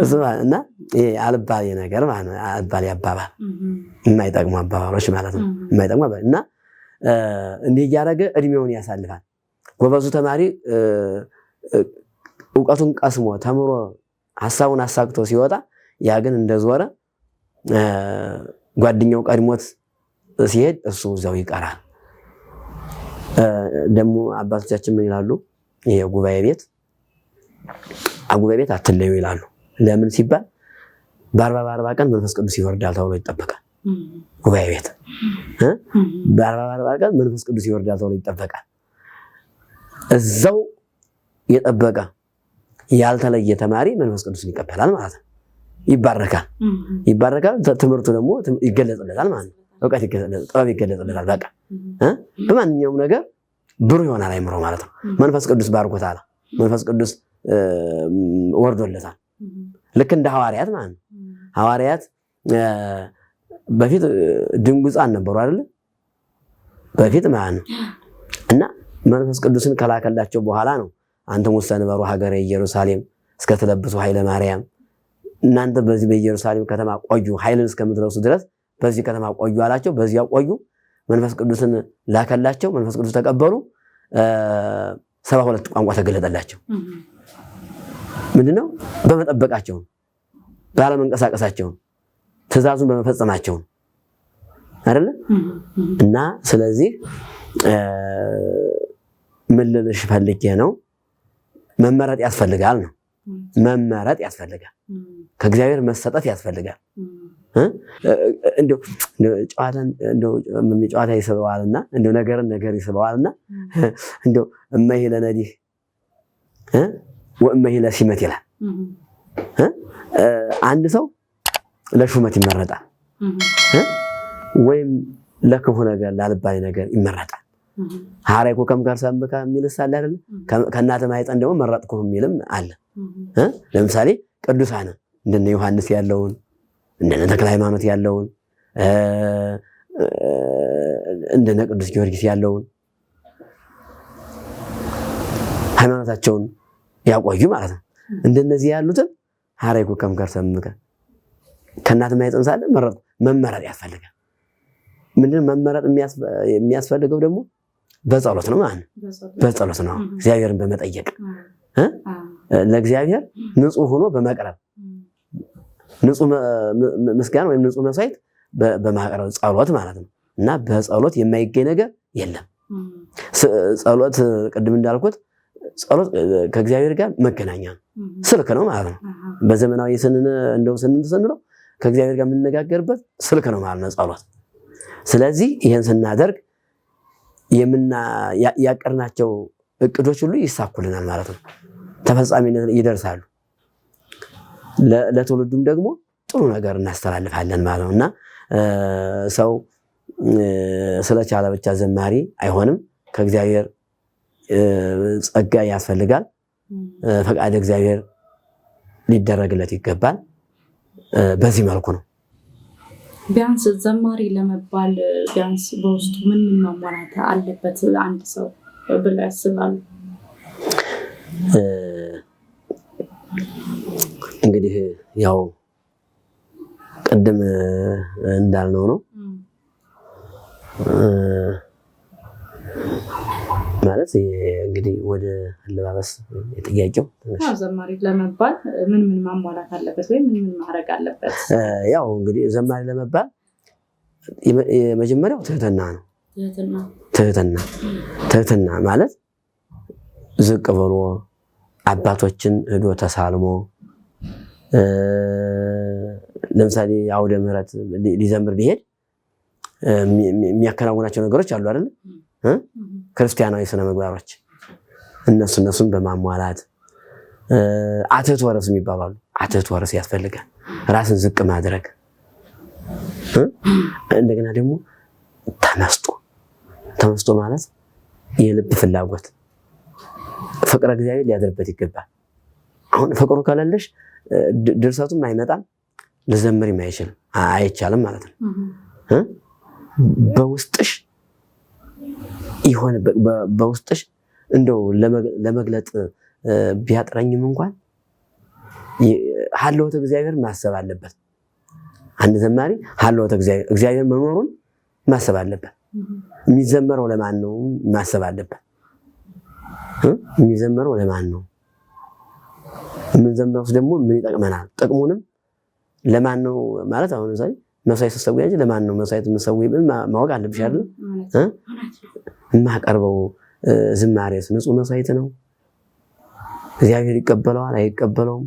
እሱ እና ይሄ አልባሌ ነገር ማለት ነው። አልባሌ አባባል፣ የማይጠቅሙ አባባሎች ማለት ነው። የማይጠቅሙ እና እንዲህ እያደረገ እድሜውን ያሳልፋል። ጎበዙ ተማሪ እውቀቱን ቀስሞ ተምሮ ሀሳቡን አሳክቶ ሲወጣ ያ ግን እንደዞረ ጓደኛው ቀድሞት ሲሄድ እሱ እዛው ይቀራል። ደግሞ አባቶቻችን ምን ይላሉ? የጉባኤ ቤት አትለዩ ይላሉ። ለምን ሲባል በ40 ቀን መንፈስ ቅዱስ ይወርዳል ተብሎ ይጠበቃል። ጉባኤ ቤት በ40 ቀን መንፈስ ቅዱስ ይወርዳል ተብሎ ይጠበቃል። እዛው የጠበቀ ያልተለየ ተማሪ መንፈስ ቅዱስን ይቀበላል ማለት ነው። ይባረካል። ትምህርቱ ደግሞ ይገለጽለታል ማለት ነው። እውቀት ይገለጽለታል፣ ጥበብ ይገለጽለታል። በቃ በማንኛውም ነገር ብሩህ ይሆናል አይምሮ ማለት ነው። መንፈስ ቅዱስ ባርኮታል። መንፈስ ቅዱስ ወርዶለታል። ልክ እንደ ሐዋርያት ማለት ነው። ሐዋርያት በፊት ድንጉፃን ነበሩ አይደል? በፊት ማለት ነው። እና መንፈስ ቅዱስን ከላከላቸው በኋላ ነው አንተም ወሰንበሩ ሀገረ ኢየሩሳሌም እስከተለብሱ ኃይለ ማርያም፣ እናንተ በዚህ በኢየሩሳሌም ከተማ ቆዩ ኃይልን እስከምትለብሱ ድረስ በዚህ ከተማ ቆዩ አላቸው። በዚያ ቆዩ። መንፈስ ቅዱስን ላከላቸው። መንፈስ ቅዱስ ተቀበሉ። 72 ቋንቋ ተገለጠላቸው። ምንድነው? በመጠበቃቸው፣ ባለመንቀሳቀሳቸው፣ ትእዛዙን በመፈጸማቸው አይደለ? እና ስለዚህ ምን ልልሽ ፈልጌ ነው፣ መመረጥ ያስፈልጋል ነው። መመረጥ ያስፈልጋል። ከእግዚአብሔር መሰጠት ያስፈልጋል። እንደው ጨዋታ ይስበዋልና እንደው ነገር ይስበዋልና እንደው እመሂ ለነዲህ ወእመሂ ለሲመት ይላል። አንድ ሰው ለሹመት ይመረጣል ወይም ለክፉ ነገር ላልባሌ ነገር ይመረጣል። ሐራይኮ ከምከርሰምከ የሚልስ አለ አይደል? ከእናትህ ማኅፀን ደግሞ መረጥኩህ የሚልም አለ። ለምሳሌ ቅዱሳን እንደነ ዮሐንስ ያለውን እንደነ ተክለ ሃይማኖት ያለውን እንደነ ቅዱስ ጊዮርጊስ ያለውን ሃይማኖታቸውን ያቆዩ ማለት ነው። እንደነዚህ ያሉትን ሀረይኩ ከምከርሰምከ ከእናት ማኅፀን ሳለ መመረጥ ያስፈልጋል። ምንድን መመረጥ የሚያስፈልገው ደግሞ በጸሎት ነው ማለት ነው። በጸሎት ነው እግዚአብሔርን በመጠየቅ ለእግዚአብሔር ንጹህ ሆኖ በመቅረብ ንጹህ ምስጋና ወይም ንጹህ መስዋዕት በማቅረብ ጸሎት ማለት ነው። እና በጸሎት የማይገኝ ነገር የለም። ጸሎት ቅድም እንዳልኩት ጸሎት ከእግዚአብሔር ጋር መገናኛ ነው፣ ስልክ ነው ማለት ነው። በዘመናዊ ስንለው ከእግዚአብሔር ጋር የምንነጋገርበት ስልክ ነው ማለት ነው ጸሎት። ስለዚህ ይህን ስናደርግ ያቀርናቸው እቅዶች ሁሉ ይሳኩልናል ማለት ነው፣ ተፈጻሚነት ይደርሳሉ። ለትውልዱም ደግሞ ጥሩ ነገር እናስተላልፋለን ማለት ነው። እና ሰው ስለቻለ ብቻ ዘማሪ አይሆንም። ከእግዚአብሔር ጸጋ ያስፈልጋል። ፈቃድ እግዚአብሔር ሊደረግለት ይገባል። በዚህ መልኩ ነው። ቢያንስ ዘማሪ ለመባል ቢያንስ በውስጡ ምን ማሟላት አለበት አንድ ሰው ብለው ያስባሉ? እንግዲህ ያው ቅድም እንዳልነው ነው ማለት እንግዲህ ወደ አለባበስ የጥያቄው ዘማሪ ለመባል ምን ማሟላት አለበት ወይ ምን ማድረግ አለበት? ያው እንግዲህ ዘማሪ ለመባል የመጀመሪያው ትህትና ነው። ትህትና ማለት ዝቅ ብሎ አባቶችን ሄዶ ተሳልሞ ለምሳሌ አውደ ምሕረት ሊዘምር ቢሄድ የሚያከናውናቸው ነገሮች አሉ አይደል? ክርስቲያናዊ ስነ ምግባሮች እነሱን በማሟላት አትሕት ወርስ የሚባሉ አትሕት ወርስ ያስፈልጋል። ራስን ዝቅ ማድረግ እንደገና ደግሞ ተመስጦ ማለት የልብ ፍላጎት ፍቅረ እግዚአብሔር ሊያድርበት ይገባል። አሁን ፍቅሩ ከሌለሽ ድርሰቱም አይመጣም፣ ልዘምሪም አይቻልም ማለት ነው። በውስጥሽ ይሆን በውስጥሽ እንደው ለመግለጥ ቢያጥረኝም እንኳን ሀልወተ እግዚአብሔር ማሰብ አለበት። አንድ ዘማሪ ሀልወተ እግዚአብሔር መኖሩን ማሰብ አለበት። የሚዘመረው ለማን ነው ማሰብ አለበት። የሚዘመረው ለማን ነው? የምንዘምረው ደግሞ ምን ይጠቅመናል? ጥቅሙንም ለማን ነው ማለት አሁን ለምሳሌ መስዋዕት ስትሰዊ እንጂ ለማን ነው መስዋዕት የምትሰዊ ማወቅ አለብሽ አይደል? የማቀርበው ዝማሬስ ንጹህ መስዋዕት ነው? እግዚአብሔር ይቀበለዋል አይቀበለውም?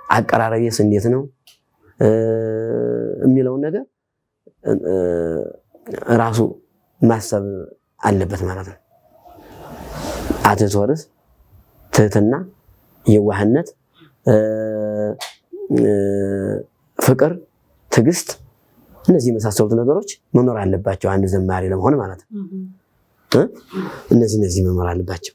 አቀራረቤስ እንዴት ነው የሚለውን ነገር ራሱ ማሰብ አለበት ማለት ነው። አትሕት ወርስ፣ ትህትና፣ የዋህነት፣ ፍቅር፣ ትዕግስት እነዚህ የመሳሰሉት ነገሮች መኖር አለባቸው አንድ ዘማሪ ለመሆን ማለት ነው። እነዚህ መኖር አለባቸው።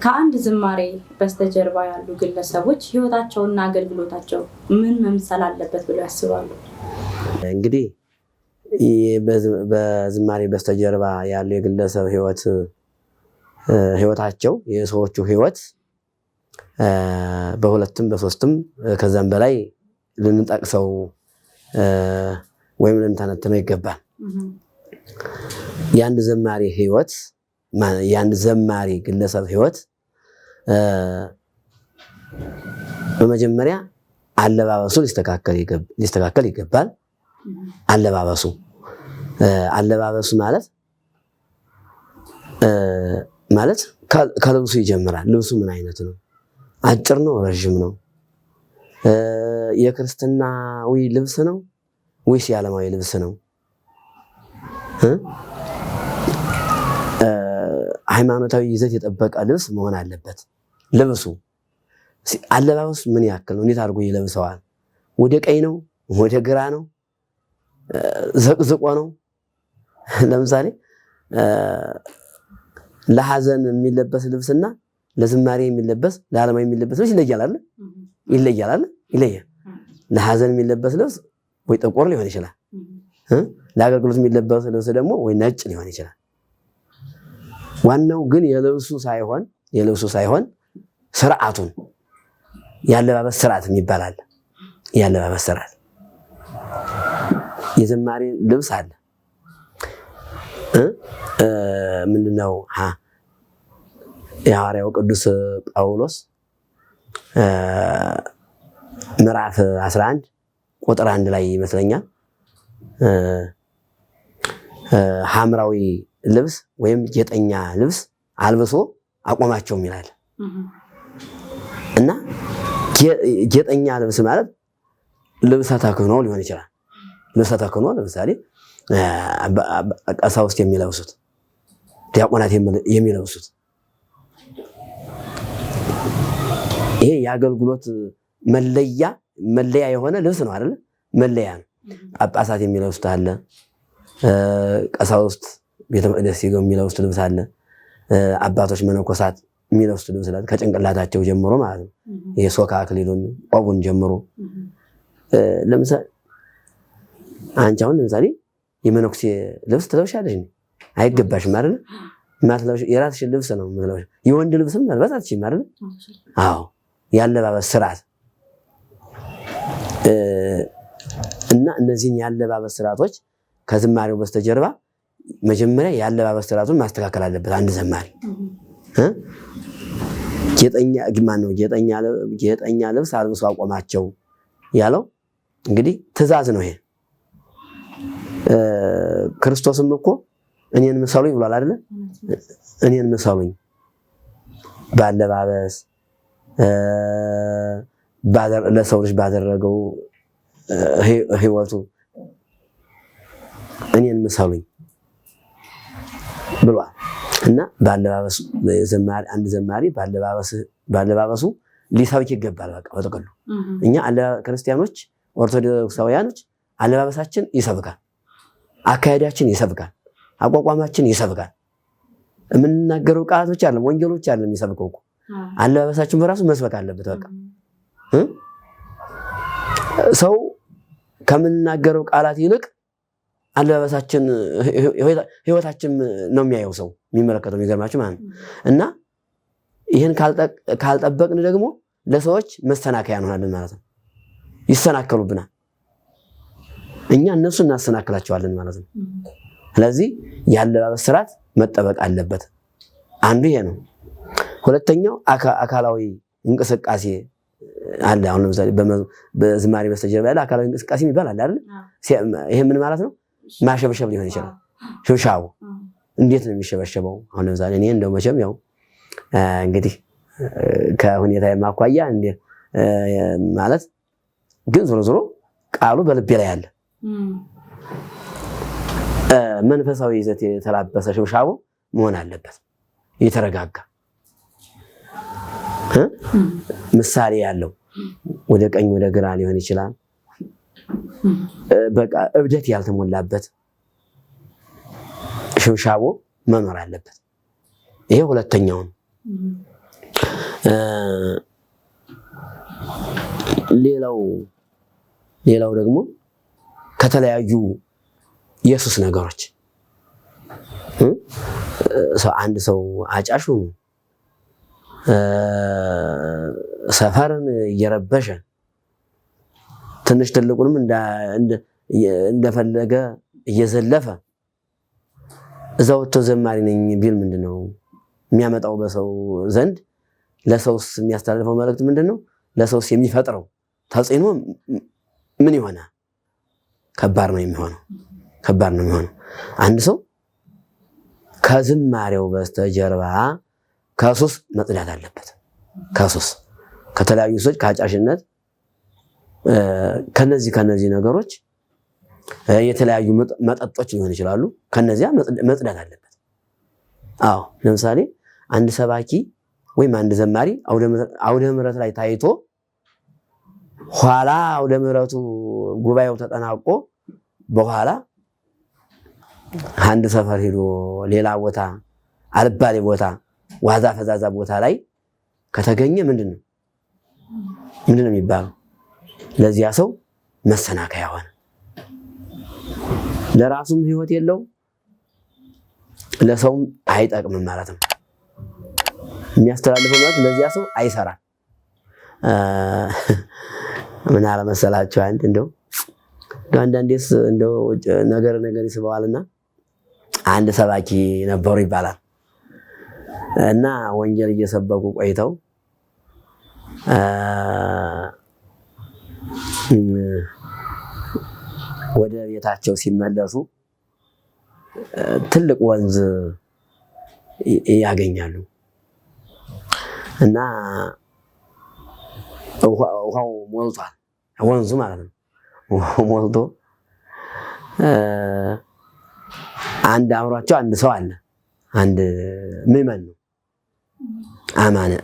ከአንድ ዝማሬ በስተጀርባ ያሉ ግለሰቦች ህይወታቸውና አገልግሎታቸው ምን መምሰል አለበት ብለው ያስባሉ? እንግዲህ በዝማሬ በስተጀርባ ያሉ የግለሰብ ህይወታቸው የሰዎቹ ህይወት በሁለትም በሶስትም ከዛም በላይ ልንጠቅሰው ወይም ልንተነትነው ይገባል። የአንድ ዘማሪ ህይወት የአንድ ዘማሪ ግለሰብ ህይወት በመጀመሪያ አለባበሱ ሊስተካከል ይገባል። አለባበሱ ማለት ከልብሱ ይጀምራል። ልብሱ ምን አይነት ነው? አጭር ነው? ረዥም ነው? የክርስትናዊ ልብስ ነው ወይስ የዓለማዊ ልብስ ነው? ሃይማኖታዊ ይዘት የጠበቀ ልብስ መሆን አለበት ልብሱ። አለባበሱ ምን ያክል ነው? እንዴት አድርጎ ይለብሰዋል? ወደ ቀኝ ነው? ወደ ግራ ነው? ዘቅዝቆ ነው? ለምሳሌ ለሐዘን የሚለበስ ልብስና ለዝማሬ የሚለበስ ለዓለማዊ የሚለበስ ልብስ ይለያል። ለሐዘን የሚለበስ ልብስ ወይ ጥቁር ሊሆን ይችላል። ለአገልግሎት የሚለበስ ልብስ ደግሞ ወይ ነጭ ሊሆን ይችላል። ዋናው ግን የልብሱ ሳይሆን ስርዓቱን ያለባበስ ስርዓት ይባላል። ያለባበስ ስርዓት የዘማሪ ልብስ አለ። ምንድነው የሐዋርያው ቅዱስ ጳውሎስ ምዕራፍ 11 ቁጥር 1 ላይ ይመስለኛል ሐምራዊ ልብስ ወይም ጌጠኛ ልብስ አልብሶ አቆማቸውም ይላል። እና ጌጠኛ ልብስ ማለት ልብሰ ተክህኖ ሊሆን ይችላል። ልብሰ ተክህኖ ለምሳሌ ቀሳውስት የሚለብሱት፣ ዲያቆናት የሚለብሱት ይሄ የአገልግሎት መለያ የሆነ ልብስ ነው አይደል? መለያ ነው። ጳጳሳት የሚለብሱት አለ። ቀሳውስት ቤተ መቅደስ ሲገቡ የሚለብሱት ልብስ አለ። አባቶች መነኮሳት የሚለብሱት ልብስ አለ። ከጭንቅላታቸው ጀምሮ ማለት ነው። የሶካ አክሊሉን ቆቡን ጀምሮ ለምሳሌ አንቺ አሁን ለምሳሌ የመነኩሴ ልብስ ትለብሻለሽ? አይገባሽም አይደል? ማትለብሽ የራስሽን ልብስ ነው የምትለብሽ። የወንድ ልብስም መልበስ አትችይም አይደል? አዎ ያለባበስ ስርዓት እና እነዚህን ያለባበስ ስርዓቶች ከዝማሬው በስተጀርባ መጀመሪያ ያለባበስ ስርዓቱን ማስተካከል አለበት። አንድ ዘማሪ ጌጠኛ ልብስ አልብሶ አቆማቸው ያለው እንግዲህ ትእዛዝ ነው። ይሄ ክርስቶስም እኮ እኔን ምሰሉኝ ብሏል አይደለ? እኔን ምሰሉኝ ባለባበስ ለሰው ልጅ ባደረገው ህይወቱ እኔን ምሰሉኝ ብሏል። እና ባለባበሱ አንድ ዘማሪ ባለባበሱ ሊሰብክ ይገባል። በቃ በጥቅሉ እኛ ክርስቲያኖች ኦርቶዶክሳውያኖች አለባበሳችን ይሰብካል፣ አካሄዳችን ይሰብካል፣ አቋቋማችን ይሰብካል። የምንናገረው ቃላቶች አለ፣ ወንጌሎች አለ የሚሰብከው እኮ አለባበሳችን በራሱ መስበክ አለበት። በቃ ሰው ከምንናገረው ቃላት ይልቅ አለባበሳችን ህይወታችን ነው የሚያየው ሰው የሚመለከተው። የሚገርማችሁ ማለት ነው። እና ይህን ካልጠበቅን ደግሞ ለሰዎች መሰናከያ እንሆናለን ማለት ነው። ይሰናከሉብናል፣ እኛ እነሱ እናሰናክላቸዋለን ማለት ነው። ስለዚህ የአለባበስ ስርዓት መጠበቅ አለበት። አንዱ ይሄ ነው። ሁለተኛው አካላዊ እንቅስቃሴ አለ። አሁን ለምሳሌ በዝማሬ በስተጀርባ ያለ አካላዊ እንቅስቃሴ የሚባል አለ አይደል? ይሄ ምን ማለት ነው? ማሸብሸብ ሊሆን ይችላል። ሽብሻቡ እንዴት ነው የሚሸበሸበው? አሁን ለምሳሌ እኔ እንደው መቼም ያው እንግዲህ ከሁኔታ የማኳያ እንዴ ማለት ግን ዞሮ ቃሉ በልቤ ላይ አለ። መንፈሳዊ ይዘት የተላበሰ ሽብሻቡ መሆን አለበት፣ የተረጋጋ ምሳሌ ያለው ወደ ቀኝ ወደ ግራ ሊሆን ይችላል። በቃ እብደት ያልተሞላበት ሽብሻቦ መኖር አለበት። ይሄ ሁለተኛው ነው። ሌላው ደግሞ ከተለያዩ የሱስ ነገሮች አንድ ሰው አጫሹ ሰፈርን እየረበሸ ትንሽ ትልቁንም እንደፈለገ እየዘለፈ እዛው ዘማሪ ነኝ ቢል ምንድነው የሚያመጣው? በሰው ዘንድ ለሰውስ የሚያስተላልፈው መልእክት ምንድነው? ለሰውስ የሚፈጥረው ተጽዕኖ ምን ይሆናል? ከባድ ነው የሚሆነው። አንድ ሰው ከዝማሬው በስተጀርባ ከሱስ መጽዳት አለበት። ከተለያዩ ሰዎች ከአጫሽነት ከነዚህ ነገሮች የተለያዩ መጠጦች ሊሆን ይችላሉ። ከነዚያ መጽዳት አለበት። አዎ ለምሳሌ አንድ ሰባኪ ወይም አንድ ዘማሪ አውደ ምሕረት ላይ ታይቶ ኋላ አውደ ምሕረቱ ጉባኤው ተጠናቆ በኋላ አንድ ሰፈር ሄዶ ሌላ ቦታ አልባሌ ቦታ ዋዛ ፈዛዛ ቦታ ላይ ከተገኘ ምንድነው የሚባለው? ለዚያ ሰው መሰናከያ ሆነ። ለራሱም ህይወት የለው፣ ለሰውም አይጠቅምም ማለት ነው። የሚያስተላልፈው ማለት ለዚያ ሰው አይሰራም። ምን አለ መሰላችሁ እንደው አንዳንዴስ እንደው ነገር ይስበዋልና አንድ ሰባኪ ነበሩ ይባላል እና ወንጌል እየሰበኩ ቆይተው ወደ ቤታቸው ሲመለሱ ትልቅ ወንዝ ያገኛሉ እና ውሃው ሞልቷል፣ ወንዙ ማለት ነው። ውሃው ሞልቶ አንድ አብሯቸው አንድ ሰው አለ። አንድ ምዕመን ነው፣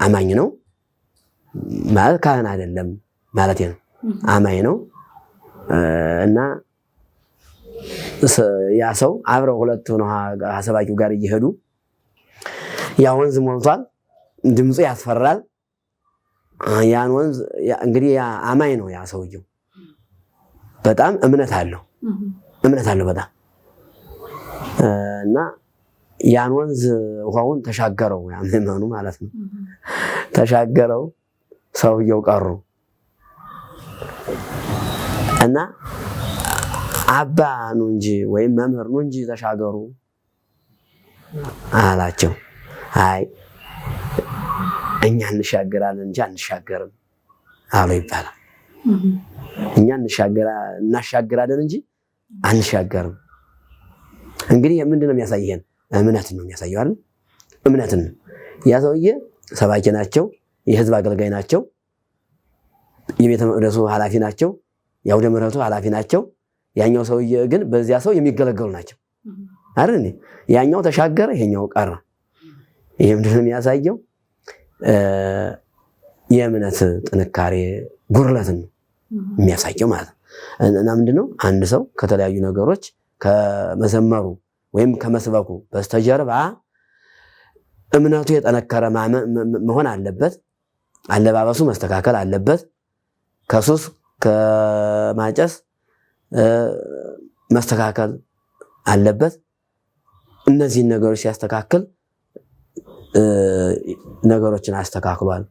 አማኝ ነው ማለት ካህን አይደለም ማለት ነው። አማኝ ነው እና ያ ሰው አብረው ሁለት ሆነው ሰባኪው ጋር እየሄዱ ያ ወንዝ ሞልቷል፣ ድምፁ ያስፈራል። ያን ወንዝ እንግዲህ ያ አማኝ ነው ያ ሰውየው፣ በጣም እምነት አለው በጣም እና ያን ወንዝ ውሃውን ተሻገረው፣ ያ ምዕመኑ ማለት ነው ተሻገረው። ሰውየው ቀሩ እና አባ ነው እንጂ ወይም መምህር ነው እንጂ ተሻገሩ አላቸው። አይ እኛ እንሻገራለን እንጂ አንሻገርም አሉ ይባላል። እኛ እናሻገራለን እንጂ አንሻገርም። እንግዲህ ምንድን ነው የሚያሳየን? እምነትን ነው የሚያሳየው አይደል? እምነትን ነው። ያ ሰውዬ ሰባኪ ናቸው፣ የህዝብ አገልጋይ ናቸው፣ የቤተ መቅደሱ ኃላፊ ናቸው፣ የአውደ ምሕረቱ ኃላፊ ናቸው። ያኛው ሰውዬ ግን በዚያ ሰው የሚገለገሉ ናቸው አይደል? ያኛው ተሻገረ፣ ይሄኛው ቀረ። ይሄ ምንድን ነው የሚያሳየው? የእምነት ጥንካሬ ጉድለትን ነው የሚያሳየው ማለት ነው። እና ምንድነው አንድ ሰው ከተለያዩ ነገሮች ከመዘመሩ ወይም ከመስበኩ በስተጀርባ እምነቱ የጠነከረ መሆን አለበት። አለባበሱ መስተካከል አለበት። ከሱስ ከማጨስ መስተካከል አለበት። እነዚህን ነገሮች ሲያስተካክል ነገሮችን አስተካክሏል፣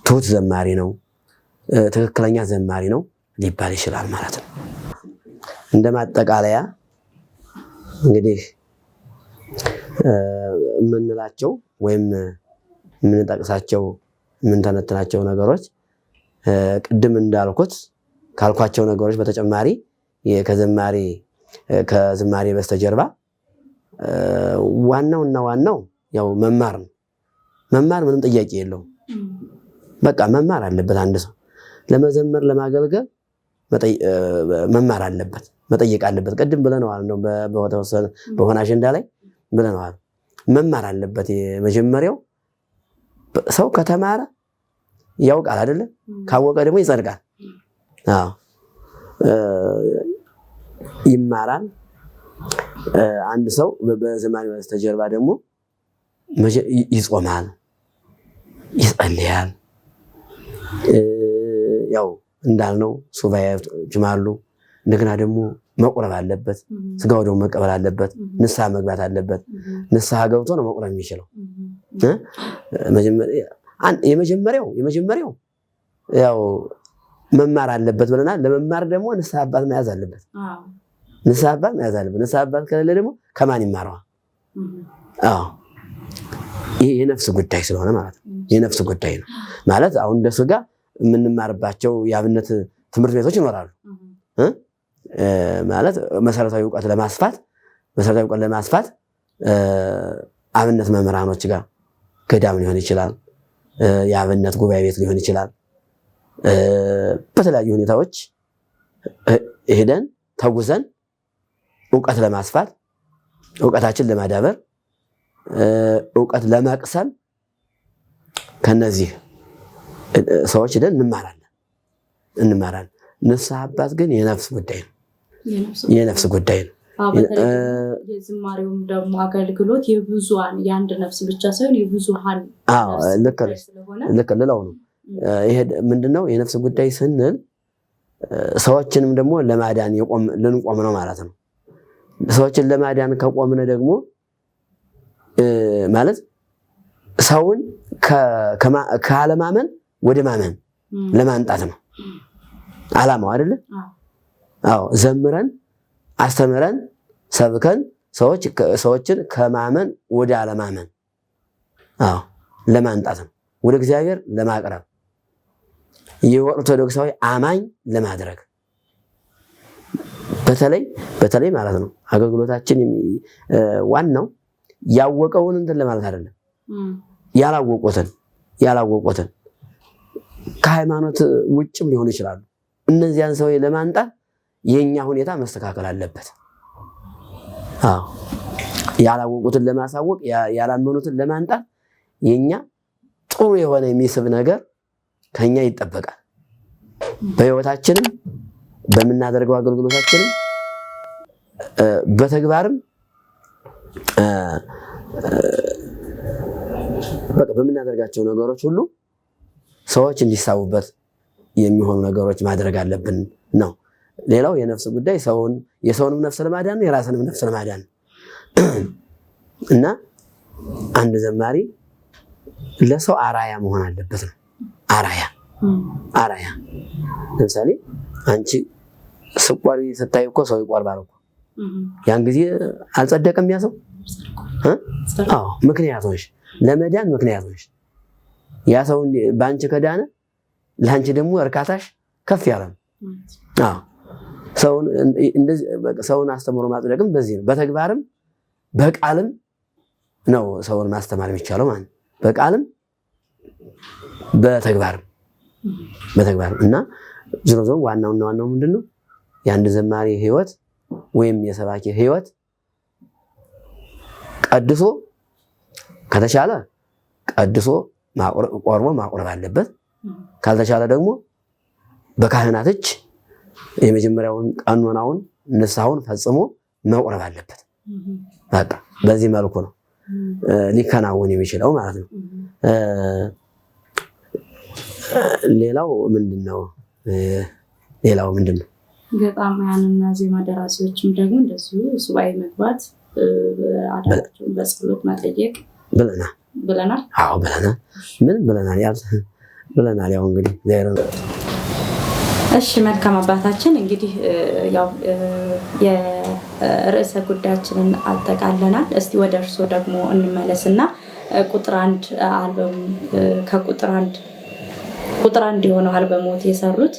ትሁት ዘማሪ ነው፣ ትክክለኛ ዘማሪ ነው ሊባል ይችላል ማለት ነው። እንደማጠቃለያ እንግዲህ የምንላቸው ወይም የምንጠቅሳቸው የምንተነትናቸው ነገሮች ቅድም እንዳልኩት ካልኳቸው ነገሮች በተጨማሪ ከዝማሬ በስተጀርባ ዋናው ያው መማር ነው። መማር ምንም ጥያቄ የለውም። በቃ መማር አለበት። አንድ ሰው ለመዘመር ለማገልገል መማር አለበት፣ መጠየቅ አለበት። ቅድም ብለነዋል፣ እንደው በሆነ አጀንዳ ላይ ብለነዋል። መማር አለበት። የመጀመሪያው ሰው ከተማረ ያውቃል አይደለ? ካወቀ ደግሞ ይጸድቃል። አዎ ይማራል። አንድ ሰው በዘማሪ በስተጀርባ ደግሞ ይጾማል፣ ይጸልያል። ያው እንዳልነው ሱባኤዎች አሉ። እንደገና ደግሞ መቁረብ አለበት፣ ስጋው ደግሞ መቀበል አለበት፣ ንስሐ መግባት አለበት። ንስሐ ገብቶ ነው መቁረብ የሚችለው። የመጀመሪያው ያው መማር አለበት ብለናል። ለመማር ደግሞ ንስሐ አባት መያዝ አለበት። ንስሐ አባት ከሌለ ደግሞ ከማን ይማረዋል? አዎ ይሄ የነፍስ ጉዳይ ስለሆነ ማለት ነው። የነፍስ ጉዳይ ነው ማለት አሁን እንደ ስጋ የምንማርባቸው የአብነት ትምህርት ቤቶች ይኖራሉ ማለት መሰረታዊ እውቀት ለማስፋት አብነት መምህራኖች ጋር ገዳም ሊሆን ይችላል፣ የአብነት ጉባኤ ቤት ሊሆን ይችላል። በተለያዩ ሁኔታዎች ሄደን ተጉዘን እውቀት ለማስፋት እውቀታችን ለማዳበር እውቀት ለመቅሰም ከነዚህ ሰዎች ሄደን እንማራለን። ንስሐ አባት ግን የነፍስ ጉዳይ ነው። የዝማሬውም ደግሞ አገልግሎት የብዙሃን የአንድ ነፍስ ብቻ ሳይሆን የብዙሃን ልክ ልለው ነው። ይሄ ምንድነው የነፍስ ጉዳይ ስንል ሰዎችንም ደግሞ ለማዳን ልንቆም ነው ማለት ነው። ሰዎችን ለማዳን ከቆምን ደግሞ ማለት ሰውን ካለማመን ወደ ማመን ለማንጣት ነው ዓላማው አይደለ? አዎ ዘምረን አስተምረን ሰብከን ሰዎችን ከማመን ወደ አለማመን አዎ ለማንጣት ነው። ወደ እግዚአብሔር ለማቅረብ የኦርቶዶክሳዊ አማኝ ለማድረግ በተለይ ማለት ነው። አገልግሎታችን ዋናው ያወቀውን እንትን ለማለት አይደለም። ያላወቁትን ከሃይማኖት ውጭም ሊሆኑ ይችላሉ። እነዚያን ሰው ለማንጣት የኛ ሁኔታ መስተካከል አለበት። አዎ ያላወቁትን ለማሳወቅ ያላመኑትን ለማንጣት የኛ ጥሩ የሆነ የሚስብ ነገር ከኛ ይጠበቃል። በህይወታችንም በምናደርገው አገልግሎታችንም በተግባርም በቃ በምናደርጋቸው ነገሮች ሁሉ ሰዎች እንዲሳቡበት የሚሆኑ ነገሮች ማድረግ አለብን ነው። ሌላው የነፍስ ጉዳይ የሰውንም ነፍስ ለማዳን ነው፣ የራስንም ነፍስ ለማዳን ነው። እና አንድ ዘማሪ ለሰው አራያ መሆን አለበት ነው። አራያ ለምሳሌ አንቺ ስቋሪ ስታይ እኮ ሰው ይቆርባል እኮ ያን ጊዜ አልጸደቀም ያ ሰው። አዎ ምክንያቶች ለመዳን ምክንያቶች ያ ሰው ባንቺ ከዳነ ለአንቺ ደግሞ እርካታሽ ከፍ ያለ ነው። አዎ ሰውን አስተምሮ ማጽደቅም በዚህ ነው። በተግባርም በቃልም ነው ሰውን ማስተማር የሚቻለው ማለት ነው። በቃልም በተግባርም እና ዝሮ ዋናው ምንድነው የአንድ ዘማሪ ህይወት ወይም የሰባኪ ህይወት ቀድሶ ከተቻለ ቀድሶ ቆርቦ ማቁረብ አለበት። ካልተቻለ ደግሞ በካህናት እጅ የመጀመሪያውን ቀኖናውን ንስሐውን ፈጽሞ መቁረብ አለበት። በቃ በዚህ መልኩ ነው ሊከናወን የሚችለው ማለት ነው። ሌላው ምንድነው? ገጣሚያንና ዜማ ደራሲዎችም ደግሞ እንደዚሁ ሱባኤ መግባት አዳራቸውን በጸሎት መጠየቅ ብለናል። አዎ ብለናል። ምን ብለናል? ያው እንግዲህ እሺ መልካም አባታችን፣ እንግዲህ ያው የርዕሰ ጉዳያችንን አጠቃለናል። እስቲ ወደ እርስዎ ደግሞ እንመለስና ቁጥር አንድ የሆነው አልበሞት የሰሩት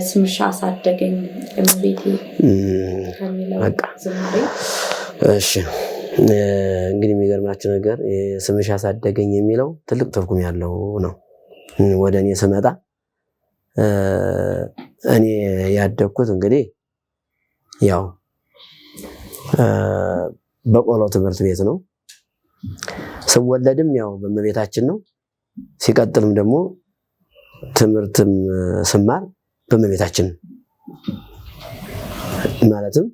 ስምሽ አሳደገኝ እመቤቴ ከሚለው ዝማሬ። እሺ እንግዲህ የሚገርማችሁ ነገር ስምሽ አሳደገኝ የሚለው ትልቅ ትርጉም ያለው ነው። ወደ እኔ ስመጣ እኔ ያደግኩት እንግዲህ ያው በቆሎ ትምህርት ቤት ነው። ስወለድም ያው በእመቤታችን ነው። ሲቀጥልም ደግሞ ትምህርትም ስማር በእመቤታችን ማለትም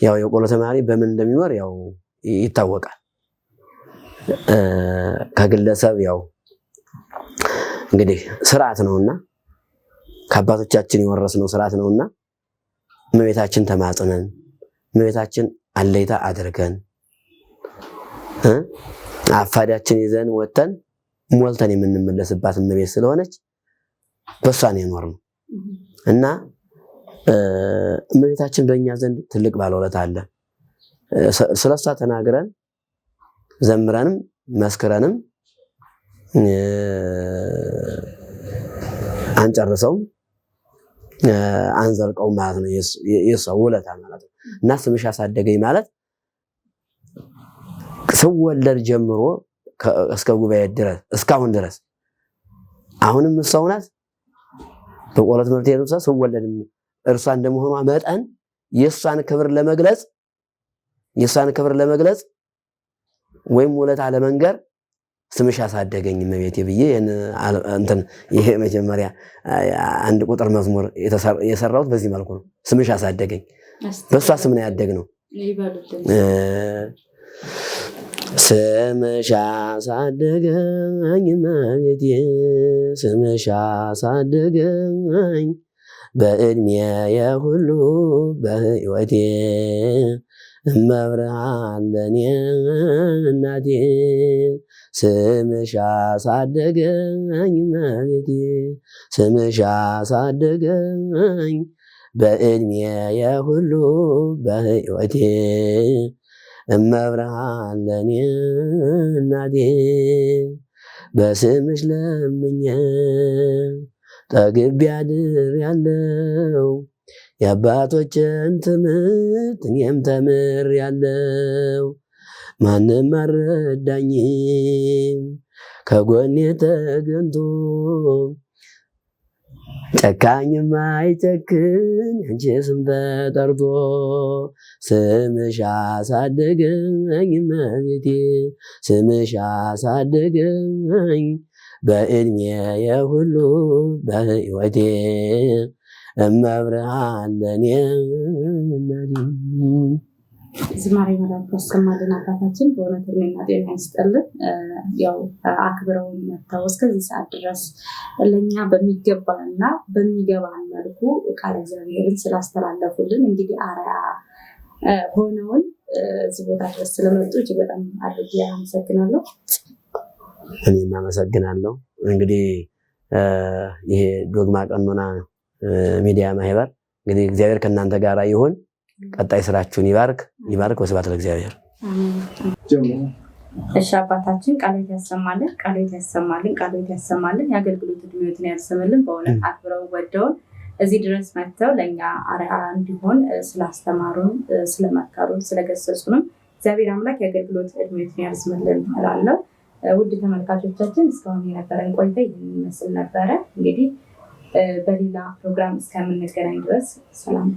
ያው የቆሎ ተማሪ በምን እንደሚኖር ያው ይታወቃል። ከግለሰብ ያው እንግዲህ ስርዓት ነውና ከአባቶቻችን የወረስነው ስርዓት ነውና እመቤታችን ተማጽነን እመቤታችን አለይታ አድርገን አፋዳችን ይዘን ወተን ሞልተን የምንመለስባት እመቤት ስለሆነች በሷ ነው የኖርነው እና እመቤታችን በእኛ ዘንድ ትልቅ ባለውለታ አለ። ስለሷ ተናግረን ዘምረንም መስክረንም አንጨርሰውም አንዘልቀውም ማለት ነው። የሷ ውለታ ማለት ነው እና ስምሽ አሳደገኝ ማለት ስወለድ ጀምሮ እስከ ጉባኤ ድረስ እስካሁን ድረስ አሁንም እሷው ናት። በቆሎ ትምህርት ቤት ነው ስወለድ እርሷ እንደመሆኗ መጠን የሷን ክብር ለመግለጽ ወይም ውለታ ለመንገር ስምሽ አሳደገኝ እመቤቴ ብዬ ይሄ መጀመሪያ አንድ ቁጥር መዝሙር የሰራሁት በዚህ መልኩ ነው። ስምሽ አሳደገኝ በሷ ስም ነው ያደግነው። ስምሽ አሳደገኝ እመቤቴ ስምሽ አሳደገኝ በእድሜ የሁሉ በህይወቴ እመብርሃን ለኔ እናቴ ስምሽ አሳደገኝ እመቤቴ ስምሽ አሳደገኝ በዕድሜ የሁሉ በሕይወቴ እመብርሃን ለኔ እናቴ በስምሽ ለምኜ ጠግቤ አድሬያለሁ የአባቶችን ትምህርት እኔም ተምሬያለሁ ማንም አልረዳኝም ከጎኔ ተገንቶ ጨካኝም አይጨክን ያንቺ ስም ተጠርቶ ስምሽ አሳደገኝ እመቤቴ ስምሽ አሳደገኝ በዕድሜ የሁሉ በሕይወቴ እመብርሃን ለኔ እናቴ። ዝማሬ መላእክት ያሰማልን አባታችን በእውነት እድሜና ጤና ይስጥልን። ያው አክብረውን መጥተው እስከዚህ ሰዓት ድረስ ለእኛ በሚገባና በሚገባን መልኩ ቃለ እግዚአብሔርን ስላስተላለፉልን እንግዲህ አርአያ ሆነውን እዚህ ቦታ ድረስ ስለመጡ እጅግ በጣም አድርጌ አመሰግናለሁ። እኔም አመሰግናለሁ። እንግዲህ ይሄ ዶግማ ቀኖና ሚዲያ ማህበር እንግዲህ እግዚአብሔር ከእናንተ ጋር ይሁን። ቀጣይ ስራችሁን ይባርክ። ወስብሐት ለእግዚአብሔር። እሺ አባታችን ቃልዎት ያሰማልን፣ ቃልዎት ያሰማልን፣ ቃልዎት ያሰማልን። የአገልግሎት እድሜዎትን ያርዝምልን። በእውነት አክብረው ወደውን እዚህ ድረስ መጥተው ለእኛ አርአያ እንዲሆን ስላስተማሩን፣ ስለመከሩን፣ ስለገሰጹንም እግዚአብሔር አምላክ የአገልግሎት እድሜዎትን ያርዝምልን እላለሁ። ውድ ተመልካቾቻችን እስካሁን የነበረን ቆይታ ይህን ይመስል ነበረ። እንግዲህ በሌላ ፕሮግራም እስከምንገናኝ ድረስ ሰላም።